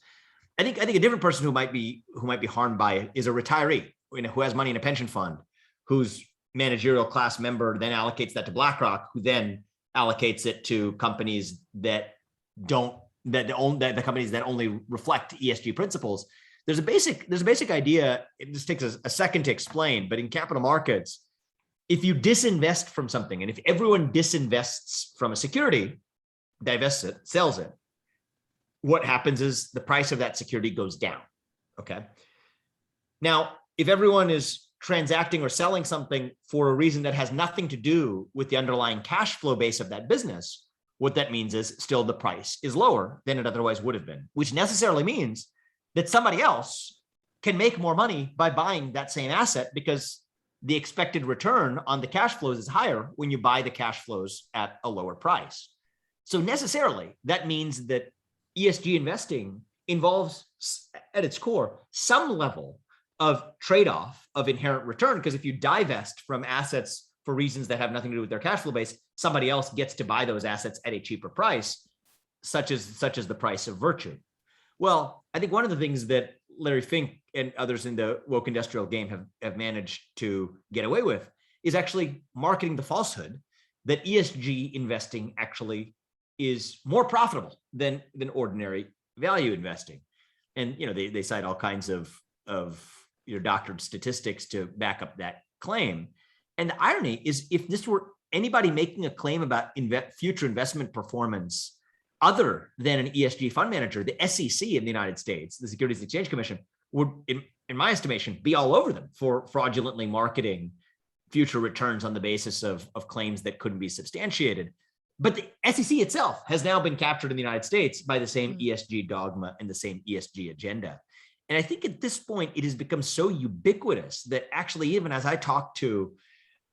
I think a different person who might be harmed by it is a retiree, who has money in a pension fund, whose managerial class member then allocates that to BlackRock, who then allocates it to companies the companies that only reflect ESG principles. There's a basic idea. It just takes a second to explain, but in capital markets, if you disinvest from something, and if everyone disinvests from a security, divests it, sells it, what happens is the price of that security goes down. Okay. Now, if everyone is transacting or selling something for a reason that has nothing to do with the underlying cash flow base of that business, what that means is still the price is lower than it otherwise would have been, which necessarily means that somebody else can make more money by buying that same asset, because the expected return on the cash flows is higher when you buy the cash flows at a lower price. So necessarily, that means that ESG investing involves, at its core, some level of trade-off of inherent return, because if you divest from assets for reasons that have nothing to do with their cash flow base, somebody else gets to buy those assets at a cheaper price, such as the price of virtue. Well, I think one of the things that Larry Fink and others in the woke industrial game have managed to get away with is actually marketing the falsehood that ESG investing actually is more profitable than ordinary value investing. And, they cite all kinds of doctored statistics to back up that claim. And the irony is, if this were anybody making a claim about future investment performance other than an ESG fund manager, the SEC in the United States, the Securities and Exchange Commission, would, in my estimation, be all over them for fraudulently marketing future returns on the basis of claims that couldn't be substantiated. But the SEC itself has now been captured in the United States by the same ESG dogma and the same ESG agenda. And I think at this point, it has become so ubiquitous that actually, even as I talk to,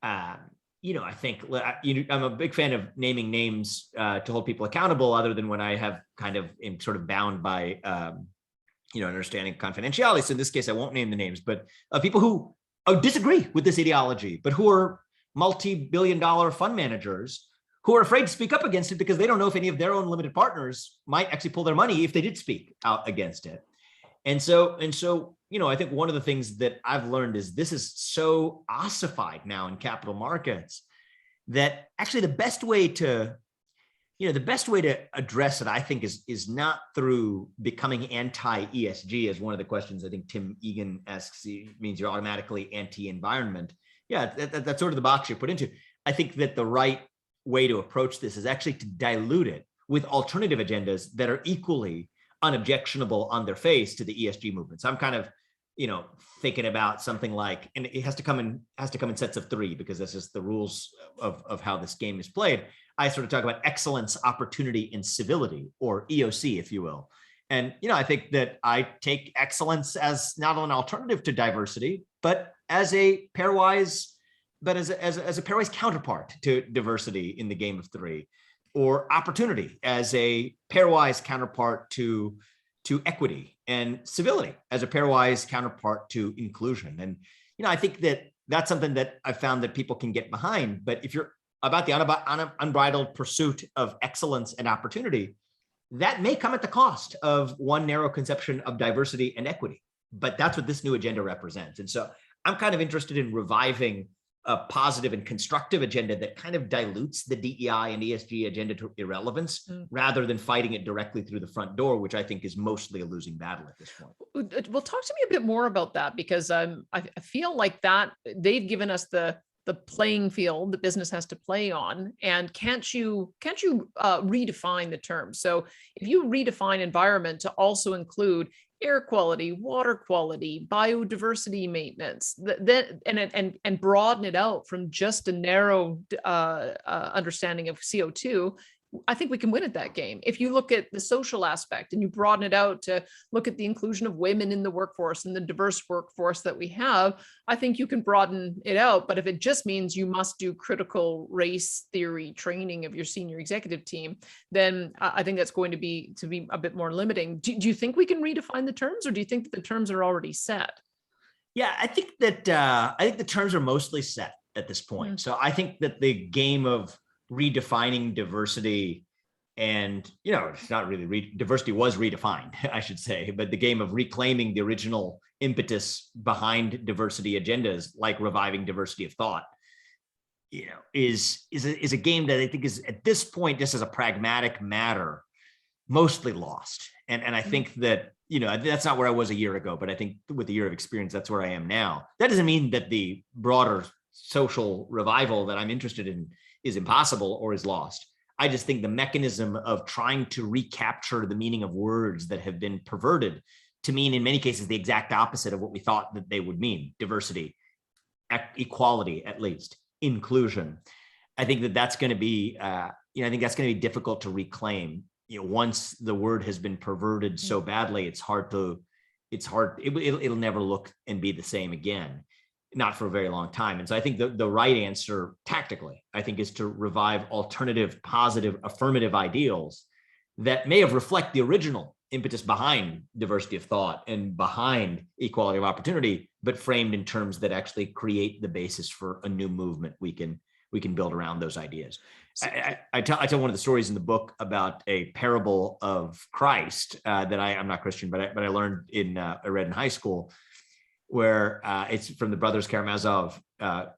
I think I'm a big fan of naming names to hold people accountable, other than when I have kind of am sort of bound by, understanding confidentiality. So in this case, I won't name the names, but people who disagree with this ideology, but who are multi-billion-dollar fund managers who are afraid to speak up against it because they don't know if any of their own limited partners might actually pull their money if they did speak out against it. And so, I think one of the things that I've learned is this is so ossified now in capital markets that actually the best way to address it, I think, is not through becoming anti-ESG, as one of the questions I think Tim Egan asks, means you're automatically anti-environment. Yeah, that's sort of the box you're put into. I think that the right way to approach this is actually to dilute it with alternative agendas that are equally unobjectionable on their face to the ESG movement. So I'm kind of, thinking about something like, and it has to come in sets of three, because that's just the rules of how this game is played. I sort of talk about excellence, opportunity, and civility, or EOC, if you will. And, I think that I take excellence as not an alternative to diversity, but as a pairwise counterpart to diversity in the game of three, or opportunity as a pairwise counterpart to equity, and civility as a pairwise counterpart to inclusion. And, I think that that's something that I found that people can get behind. But if you're about the unbridled pursuit of excellence and opportunity, that may come at the cost of one narrow conception of diversity and equity. But that's what this new agenda represents. And so I'm kind of interested in reviving a positive and constructive agenda that kind of dilutes the DEI and ESG agenda to irrelevance, rather than fighting it directly through the front door, which I think is mostly a losing battle at this point. Well, talk to me a bit more about that, because I feel like that they've given us the playing field the business has to play on. And can't you redefine the term? So if you redefine environment to also include air quality, water quality, biodiversity maintenance, and broaden it out from just a narrow understanding of CO2, I think we can win at that game. If you look at the social aspect and you broaden it out to look at the inclusion of women in the workforce and the diverse workforce that we have, I think you can broaden it out. But if it just means you must do critical race theory training of your senior executive team, then I think that's going to be a bit more limiting. Do you think we can redefine the terms, or do you think that the terms are already set? Yeah, I think that the terms are mostly set at this point. So I think that the game of redefining diversity, and it's not really diversity was redefined, I should say, but the game of reclaiming the original impetus behind diversity agendas, like reviving diversity of thought, is a game that I think is at this point, just as a pragmatic matter, mostly lost. And I think that that's not where I was a year ago, but I think with a year of experience, that's where I am now. That doesn't mean that the broader social revival that I'm interested in is impossible or is lost. I just think the mechanism of trying to recapture the meaning of words that have been perverted to mean, in many cases, the exact opposite of what we thought that they would mean: diversity, equality, at least inclusion. I think that's going to be, difficult to reclaim. Once the word has been perverted so badly, it'll never look and be the same again. Not for a very long time. And so I think the right answer tactically, I think, is to revive alternative, positive, affirmative ideals that may have reflect the original impetus behind diversity of thought and behind equality of opportunity, but framed in terms that actually create the basis for a new movement we can build around those ideas. I tell one of the stories in the book about a parable of Christ that I'm not Christian, but I learned I read in high school, where it's from the Brothers Karamazov,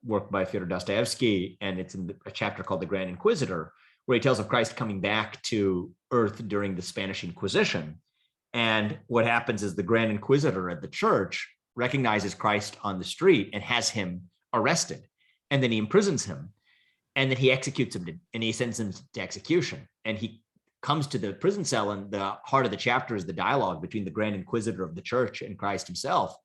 work by Fyodor Dostoevsky, and it's in a chapter called The Grand Inquisitor, where he tells of Christ coming back to Earth during the Spanish Inquisition. And what happens is the Grand Inquisitor at the church recognizes Christ on the street and has him arrested. And then he imprisons him. And then he executes him and he sends him to execution. And he comes to the prison cell, and the heart of the chapter is the dialogue between the Grand Inquisitor of the church and Christ himself,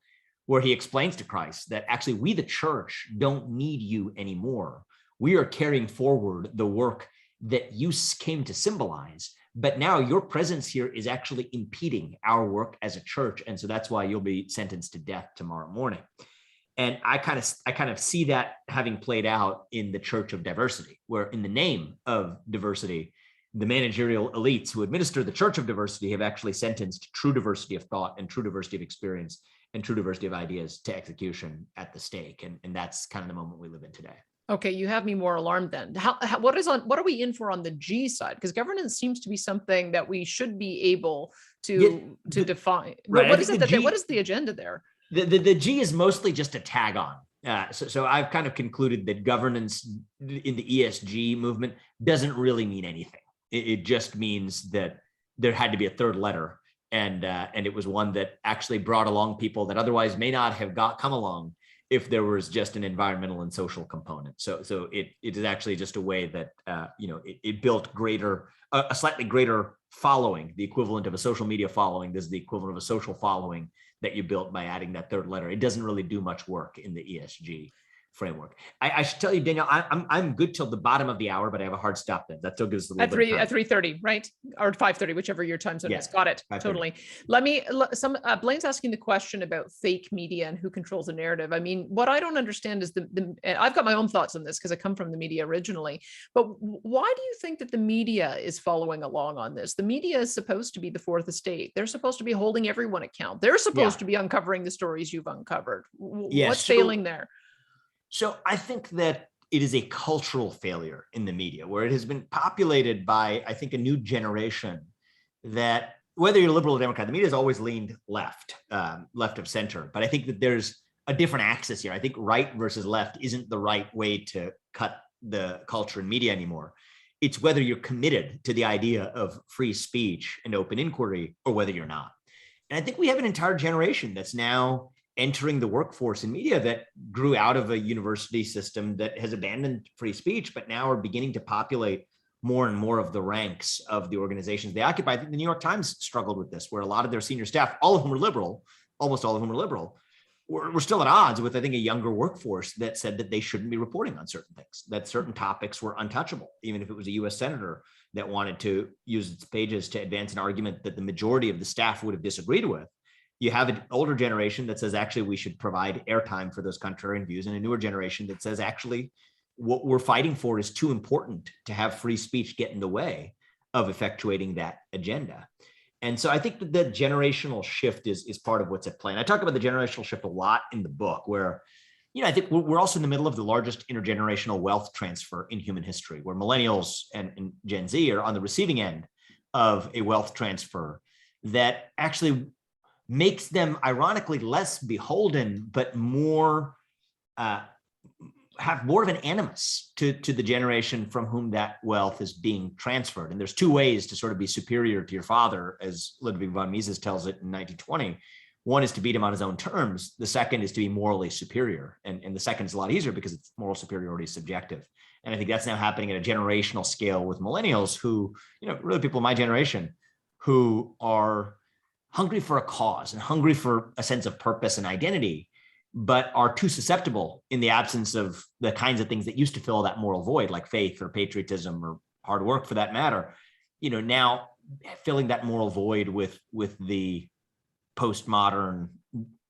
where he explains to Christ that actually we, the church, don't need you anymore. We are carrying forward the work that you came to symbolize, but now your presence here is actually impeding our work as a church. And so that's why you'll be sentenced to death tomorrow morning. And I kind of see that having played out in the Church of Diversity, where in the name of diversity, the managerial elites who administer the Church of Diversity have actually sentenced true diversity of thought and true diversity of experience and true diversity of ideas to execution at the stake. And that's kind of the moment we live in today. Okay, you have me more alarmed then. What are we in for on the G side? Because governance seems to be something that we should be able to define. Right, What is it what is the agenda there? The G is mostly just a tag on. So I've kind of concluded that governance in the ESG movement doesn't really mean anything. It just means that there had to be a third letter, and it was one that actually brought along people that otherwise may not have come along if there was just an environmental and social component. So it is actually just a way that it built a slightly greater following, the equivalent of a social media following. This is the equivalent of a social following that you built by adding that third letter. It doesn't really do much work in the ESG framework. I should tell you, Danielle, I'm good till the bottom of the hour, but I have a hard stop then. That still gives us a little bit of time. At 3:30, right? Or 5:30, whichever your time zone is. Got it. 5:30. Totally. Blaine's asking the question about fake media and who controls the narrative. I mean, what I don't understand is I've got my own thoughts on this because I come from the media originally, but why do you think that the media is following along on this? The media is supposed to be the fourth estate. They're supposed to be holding everyone account. They're supposed to be uncovering the stories you've uncovered. What's failing there? So I think that it is a cultural failure in the media, where it has been populated by, I think, a new generation that, whether you're liberal or Democrat, the media has always leaned left, left of center. But I think that there's a different axis here. I think right versus left isn't the right way to cut the culture in media anymore. It's whether you're committed to the idea of free speech and open inquiry or whether you're not. And I think we have an entire generation that's now entering the workforce in media that grew out of a university system that has abandoned free speech, but now are beginning to populate more and more of the ranks of the organizations they occupy. I think the New York Times struggled with this, where a lot of their senior staff, all of whom were liberal, almost all of whom were liberal, were still at odds with, I think, a younger workforce that said that they shouldn't be reporting on certain things, that certain topics were untouchable, even if it was a US senator that wanted to use its pages to advance an argument that the majority of the staff would have disagreed with. You have an older generation that says, actually, we should provide airtime for those contrarian views, and a newer generation that says, actually, what we're fighting for is too important to have free speech get in the way of effectuating that agenda. And so I think that the generational shift is part of what's at play. And I talk about the generational shift a lot in the book, where, I think we're also in the middle of the largest intergenerational wealth transfer in human history, where millennials and Gen Z are on the receiving end of a wealth transfer that actually makes them ironically less beholden, but more have more of an animus to the generation from whom that wealth is being transferred. And there's two ways to sort of be superior to your father, as Ludwig von Mises tells it in 1920. One is to beat him on his own terms. The second is to be morally superior. And the second is a lot easier because it's moral superiority is subjective. And I think that's now happening at a generational scale with millennials who, really people in my generation who are hungry for a cause and hungry for a sense of purpose and identity, but are too susceptible in the absence of the kinds of things that used to fill that moral void, like faith or patriotism or hard work for that matter, now filling that moral void with the postmodern,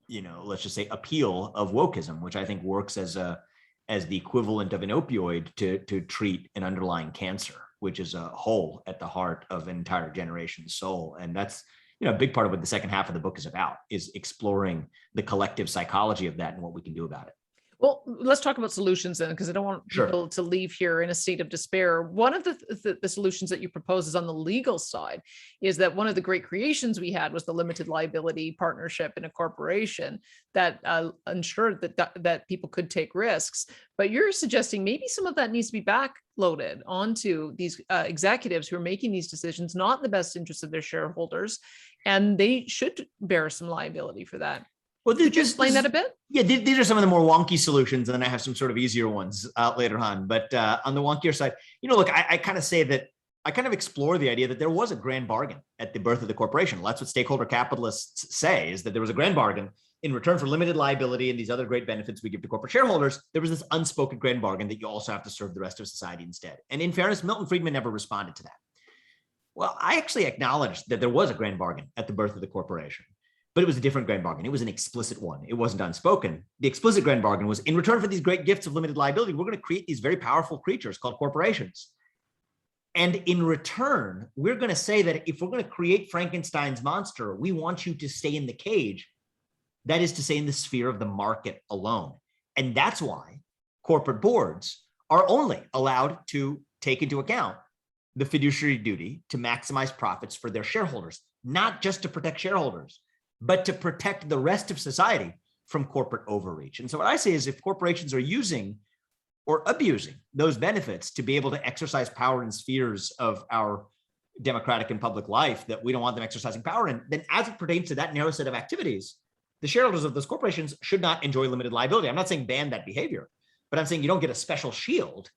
let's just say appeal of wokeism, which I think works as the equivalent of an opioid to treat an underlying cancer, which is a hole at the heart of an entire generation's soul. And that's, a big part of what the second half of the book is about, is exploring the collective psychology of that and what we can do about it. Well, let's talk about solutions then, because I don't want Sure. people to leave here in a state of despair. One of the solutions that you propose is on the legal side, is that one of the great creations we had was the limited liability partnership in a corporation that ensured that people could take risks. But you're suggesting maybe some of that needs to be backloaded onto these executives who are making these decisions, not in the best interest of their shareholders, and they should bear some liability for that. Well, Could you explain that a bit? Yeah, these are some of the more wonky solutions, and then I have some sort of easier ones later on. But on the wonkier side, look, I kind of say that I kind of explore the idea that there was a grand bargain at the birth of the corporation. That's what stakeholder capitalists say, is that there was a grand bargain in return for limited liability and these other great benefits we give to corporate shareholders. There was this unspoken grand bargain that you also have to serve the rest of society instead. And in fairness, Milton Friedman never responded to that. Well, I actually acknowledged that there was a grand bargain at the birth of the corporation. But it was a different grand bargain. It was an explicit one. It wasn't unspoken. The explicit grand bargain was, in return for these great gifts of limited liability, we're going to create these very powerful creatures called corporations. And in return, we're going to say that if we're going to create Frankenstein's monster, we want you to stay in the cage. That is to say, in the sphere of the market alone. And that's why corporate boards are only allowed to take into account the fiduciary duty to maximize profits for their shareholders, not just to protect shareholders, but to protect the rest of society from corporate overreach. And so what I say is, if corporations are using or abusing those benefits to be able to exercise power in spheres of our democratic and public life that we don't want them exercising power in, then as it pertains to that narrow set of activities, the shareholders of those corporations should not enjoy limited liability. I'm not saying ban that behavior, but I'm saying you don't get a special shield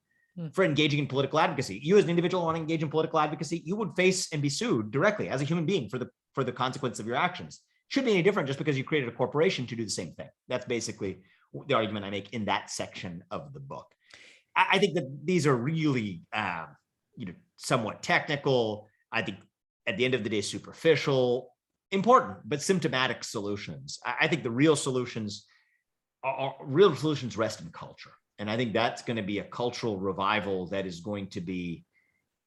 for engaging in political advocacy. You as an individual want to engage in political advocacy, you would face and be sued directly as a human being for the consequence of your actions. Shouldn't be any different just because you created a corporation to do the same thing. That's basically the argument I make in that section of the book. I think that these are really, somewhat technical. I think at the end of the day, superficial, important, but symptomatic solutions. I think the real solutions rest in culture. And I think that's going to be a cultural revival that is going to be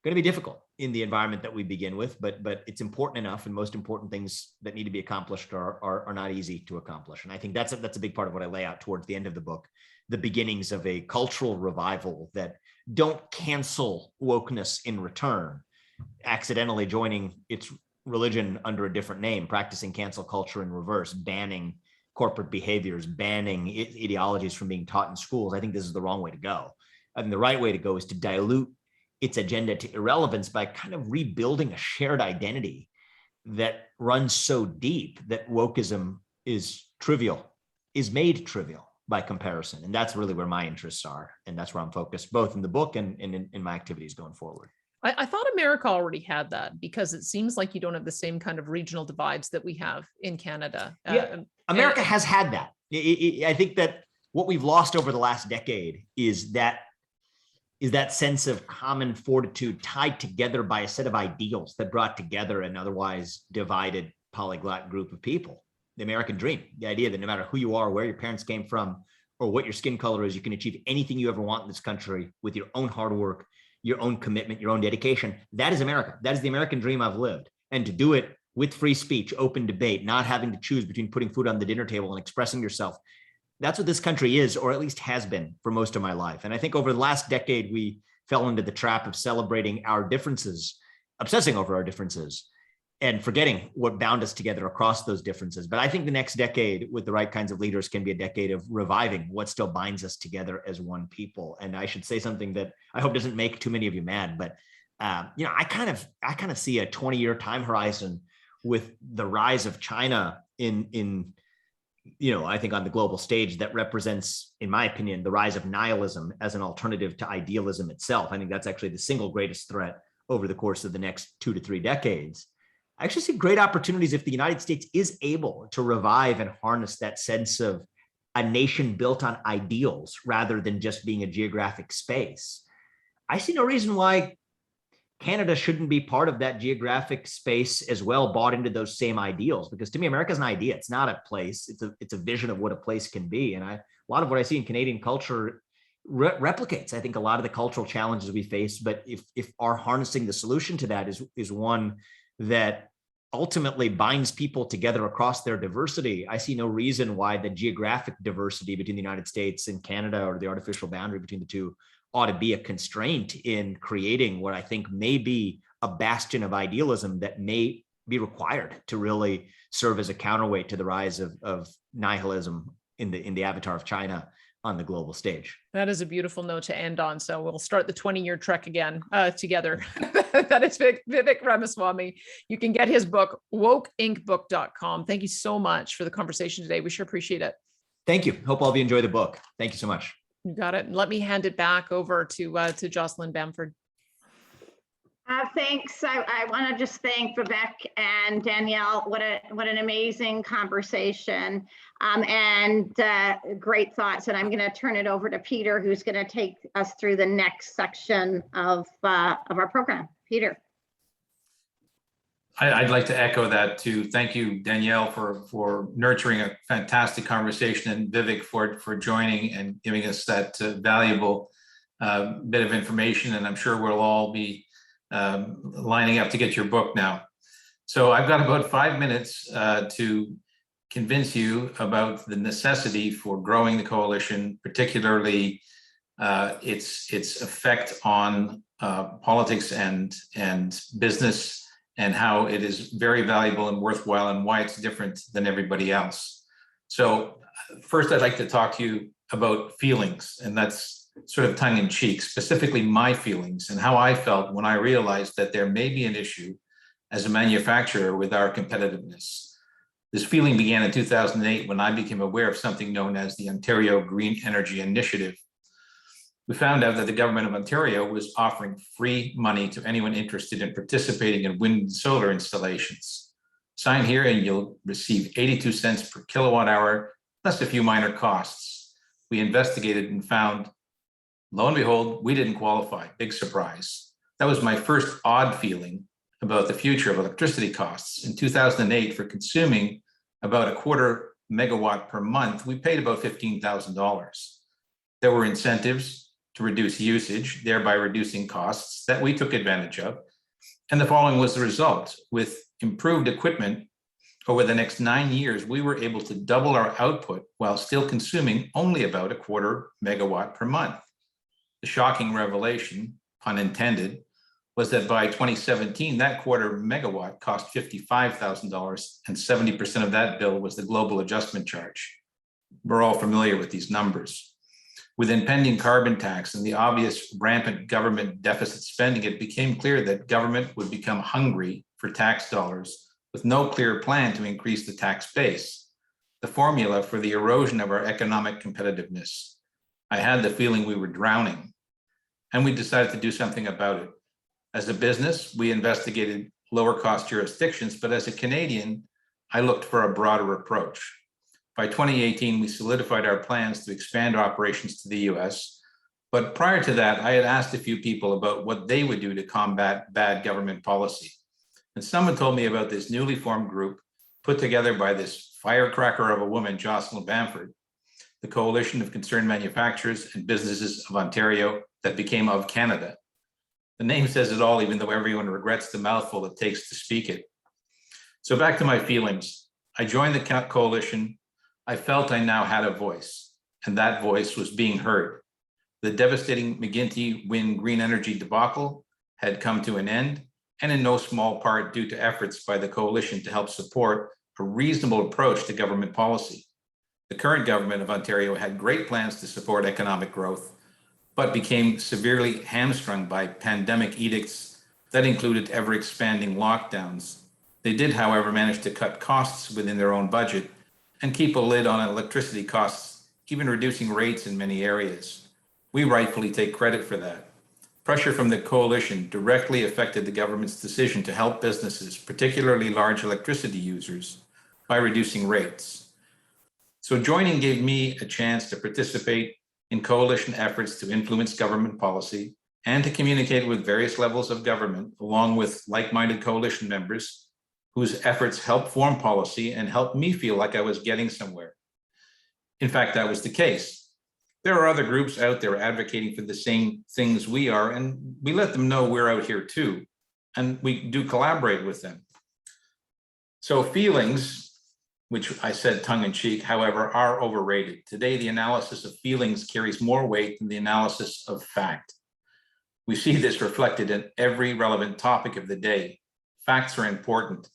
difficult in the environment that we begin with, but it's important enough, and most important things that need to be accomplished are not easy to accomplish. And I think that's a big part of what I lay out towards the end of the book, the beginnings of a cultural revival that don't cancel wokeness in return, accidentally joining its religion under a different name, practicing cancel culture in reverse, banning corporate behaviors, banning ideologies from being taught in schools. I think this is the wrong way to go. I think the right way to go is to dilute its agenda to irrelevance by kind of rebuilding a shared identity that runs so deep that wokeism is made trivial by comparison. And that's really where my interests are. And that's where I'm focused, both in the book and in my activities going forward. I thought America already had that, because it seems like you don't have the same kind of regional divides that we have in Canada. Yeah, America has had that. I think that what we've lost over the last decade is that sense of common fortitude tied together by a set of ideals that brought together an otherwise divided polyglot group of people. The American dream, the idea that no matter who you are, where your parents came from, or what your skin color is, you can achieve anything you ever want in this country with your own hard work, your own commitment, your own dedication. That is America. That is the American dream I've lived. And to do it with free speech, open debate, not having to choose between putting food on the dinner table and expressing yourself. That's what this country is, or at least has been for most of my life. And I think over the last decade, we fell into the trap of celebrating our differences, obsessing over our differences, and forgetting what bound us together across those differences. But I think the next decade, with the right kinds of leaders, can be a decade of reviving what still binds us together as one people. And I should say something that I hope doesn't make too many of you mad, but I kind of see a 20-year time horizon with the rise of China in I think on the global stage that represents, in my opinion, the rise of nihilism as an alternative to idealism itself. I think that's actually the single greatest threat over the course of the next 2 to 3 decades. I actually see great opportunities if the United States is able to revive and harness that sense of a nation built on ideals rather than just being a geographic space. I see no reason why Canada shouldn't be part of that geographic space as well, bought into those same ideals. Because to me, America is an idea. It's not a place. It's a vision of what a place can be. And a lot of what I see in Canadian culture replicates, I think, a lot of the cultural challenges we face. But if our harnessing the solution to that is one that ultimately binds people together across their diversity, I see no reason why the geographic diversity between the United States and Canada, or the artificial boundary between the two, ought to be a constraint in creating what I think may be a bastion of idealism that may be required to really serve as a counterweight to the rise of nihilism in the avatar of China on the global stage. That is a beautiful note to end on. So we'll start the 20-year trek again together. That is Vivek Ramaswamy. You can get his book, wokeinkbook.com. Thank you so much for the conversation today. We sure appreciate it. Thank you. Hope all of you enjoy the book. Thank you so much. You got it. And let me hand it back over to Jocelyn Bamford. Thanks. I want to just thank Vivek and Danielle. What an amazing conversation, and great thoughts. And I'm going to turn it over to Peter, who's going to take us through the next section of our program. Peter. I'd like to echo that too. Thank you, Danielle, for nurturing a fantastic conversation, and Vivek for joining and giving us that valuable bit of information. And I'm sure we'll all be lining up to get your book now. So I've got about 5 minutes to convince you about the necessity for growing the coalition, particularly its effect on politics and business, and how it is very valuable and worthwhile, and why it's different than everybody else. So first, I'd like to talk to you about feelings, and that's sort of tongue in cheek, specifically my feelings and how I felt when I realized that there may be an issue as a manufacturer with our competitiveness. This feeling began in 2008 when I became aware of something known as the Ontario Green Energy Initiative. We found out that the government of Ontario was offering free money to anyone interested in participating in wind and solar installations. Sign here and you'll receive 82 cents per kilowatt hour, plus a few minor costs. We investigated and found, lo and behold, we didn't qualify. Big surprise. That was my first odd feeling about the future of electricity costs. In 2008, for consuming about a quarter megawatt per month, we paid about $15,000. There were incentives to reduce usage, thereby reducing costs, that we took advantage of. And the following was the result. With improved equipment, over the next 9 years, we were able to double our output while still consuming only about a quarter megawatt per month. The shocking revelation, pun intended, was that by 2017, that quarter megawatt cost $55,000, and 70% of that bill was the global adjustment charge. We're all familiar with these numbers. With impending carbon tax and the obvious rampant government deficit spending, it became clear that government would become hungry for tax dollars with no clear plan to increase the tax base, the formula for the erosion of our economic competitiveness. I had the feeling we were drowning, and we decided to do something about it. As a business, we investigated lower cost jurisdictions, but as a Canadian, I looked for a broader approach. By 2018, we solidified our plans to expand operations to the US. But prior to that, I had asked a few people about what they would do to combat bad government policy. And someone told me about this newly formed group put together by this firecracker of a woman, Jocelyn Bamford, the Coalition of Concerned Manufacturers and Businesses of Ontario that became of Canada. The name says it all, even though everyone regrets the mouthful it takes to speak it. So back to my feelings. I joined the coalition. I felt I now had a voice, and that voice was being heard. The devastating McGuinty wind green energy debacle had come to an end, and in no small part due to efforts by the coalition to help support a reasonable approach to government policy. The current government of Ontario had great plans to support economic growth, but became severely hamstrung by pandemic edicts that included ever-expanding lockdowns. They did, however, manage to cut costs within their own budget and keep a lid on electricity costs, even reducing rates in many areas. We rightfully take credit for that. Pressure from the coalition directly affected the government's decision to help businesses, particularly large electricity users, by reducing rates. So joining gave me a chance to participate in coalition efforts to influence government policy and to communicate with various levels of government, along with like-minded coalition members whose efforts helped form policy and helped me feel like I was getting somewhere. In fact, that was the case. There are other groups out there advocating for the same things we are, and we let them know we're out here too, and we do collaborate with them. So feelings, which I said tongue in cheek, however, are overrated. Today, the analysis of feelings carries more weight than the analysis of fact. We see this reflected in every relevant topic of the day. Facts are important.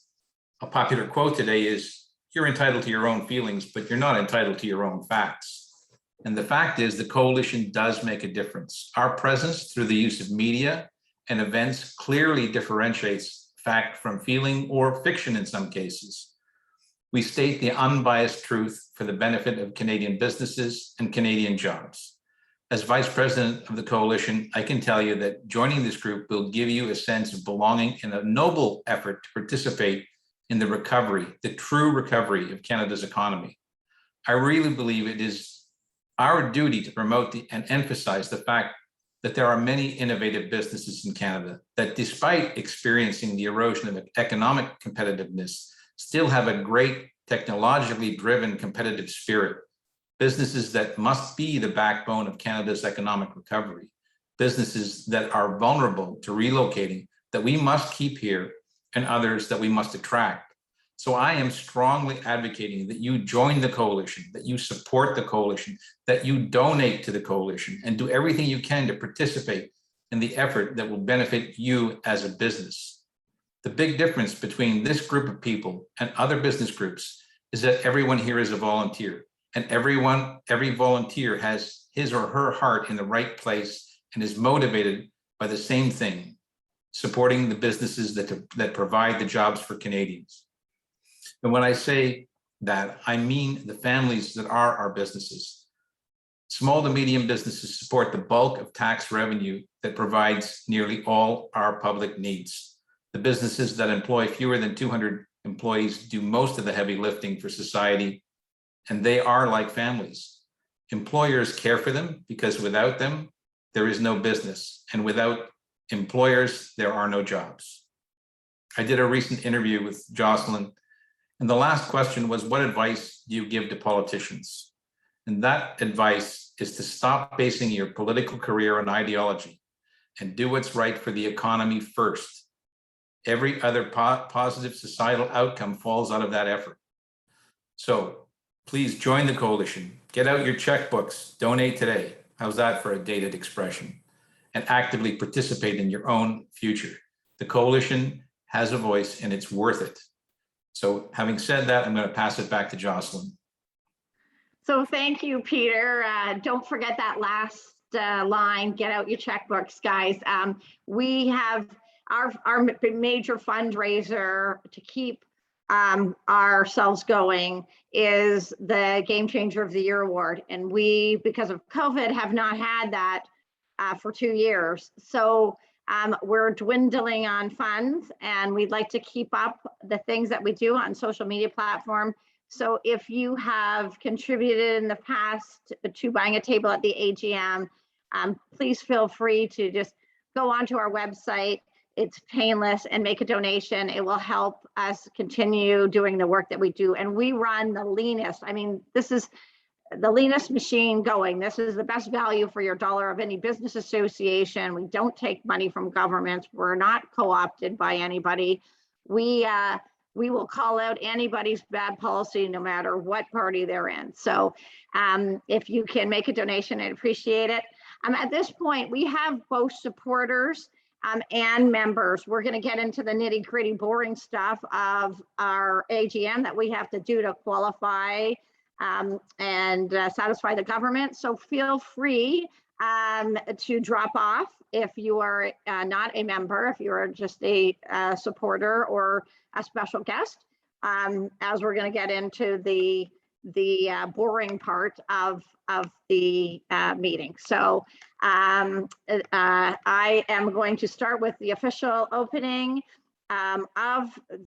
A popular quote today is, "You're entitled to your own feelings, but you're not entitled to your own facts." And the fact is the coalition does make a difference. Our presence through the use of media and events clearly differentiates fact from feeling or fiction in some cases. We state the unbiased truth for the benefit of Canadian businesses and Canadian jobs. As Vice President of the coalition, I can tell you that joining this group will give you a sense of belonging in a noble effort to participate in the recovery, the true recovery of Canada's economy. I really believe it is our duty to promote and emphasize the fact that there are many innovative businesses in Canada that, despite experiencing the erosion of economic competitiveness, still have a great technologically driven competitive spirit. Businesses that must be the backbone of Canada's economic recovery. Businesses that are vulnerable to relocating, that we must keep here, and others that we must attract. So I am strongly advocating that you join the coalition, that you support the coalition, that you donate to the coalition, and do everything you can to participate in the effort that will benefit you as a business. The big difference between this group of people and other business groups is that everyone here is a volunteer, and every volunteer has his or her heart in the right place and is motivated by the same thing, supporting the businesses that provide the jobs for Canadians. And when I say that, I mean the families that are our businesses. Small to medium businesses support the bulk of tax revenue that provides nearly all our public needs. The businesses that employ fewer than 200 employees do most of the heavy lifting for society, and they are like families. Employers care for them because without them, there is no business, and without employers, there are no jobs. I did a recent interview with Jocelyn, and the last question was, what advice do you give to politicians? And that advice is to stop basing your political career on ideology and do what's right for the economy first. Every other positive societal outcome falls out of that effort. So please join the coalition, get out your checkbooks, donate today. How's that for a dated expression? And actively participate in your own future. The coalition has a voice and it's worth it. So having said that, I'm going to pass it back to Jocelyn. So thank you, Peter. Don't forget that last line, get out your checkbooks, guys. We have our major fundraiser to keep ourselves going is the Game Changer of the Year Award. And we, because of COVID, have not had that for 2 years. So we're dwindling on funds, and we'd like to keep up the things that we do on social media platform. So if you have contributed in the past to buying a table at the AGM, please feel free to just go onto our website. It's painless, and make a donation. It will help us continue doing the work that we do. And we run the leanest. I mean, this is the leanest machine going. This is the best value for your dollar of any business association. We don't take money from governments. We're not co-opted by anybody. We will call out anybody's bad policy, no matter what party they're in. So if you can make a donation, I'd appreciate it. At this point, we have both supporters and members. We're going to get into the nitty gritty boring stuff of our AGM that we have to do to qualify and satisfy the government. So feel free to drop off if you are not a member, if you are just a supporter or a special guest, as we're going to get into the boring part of the meeting. So I am going to start with the official opening of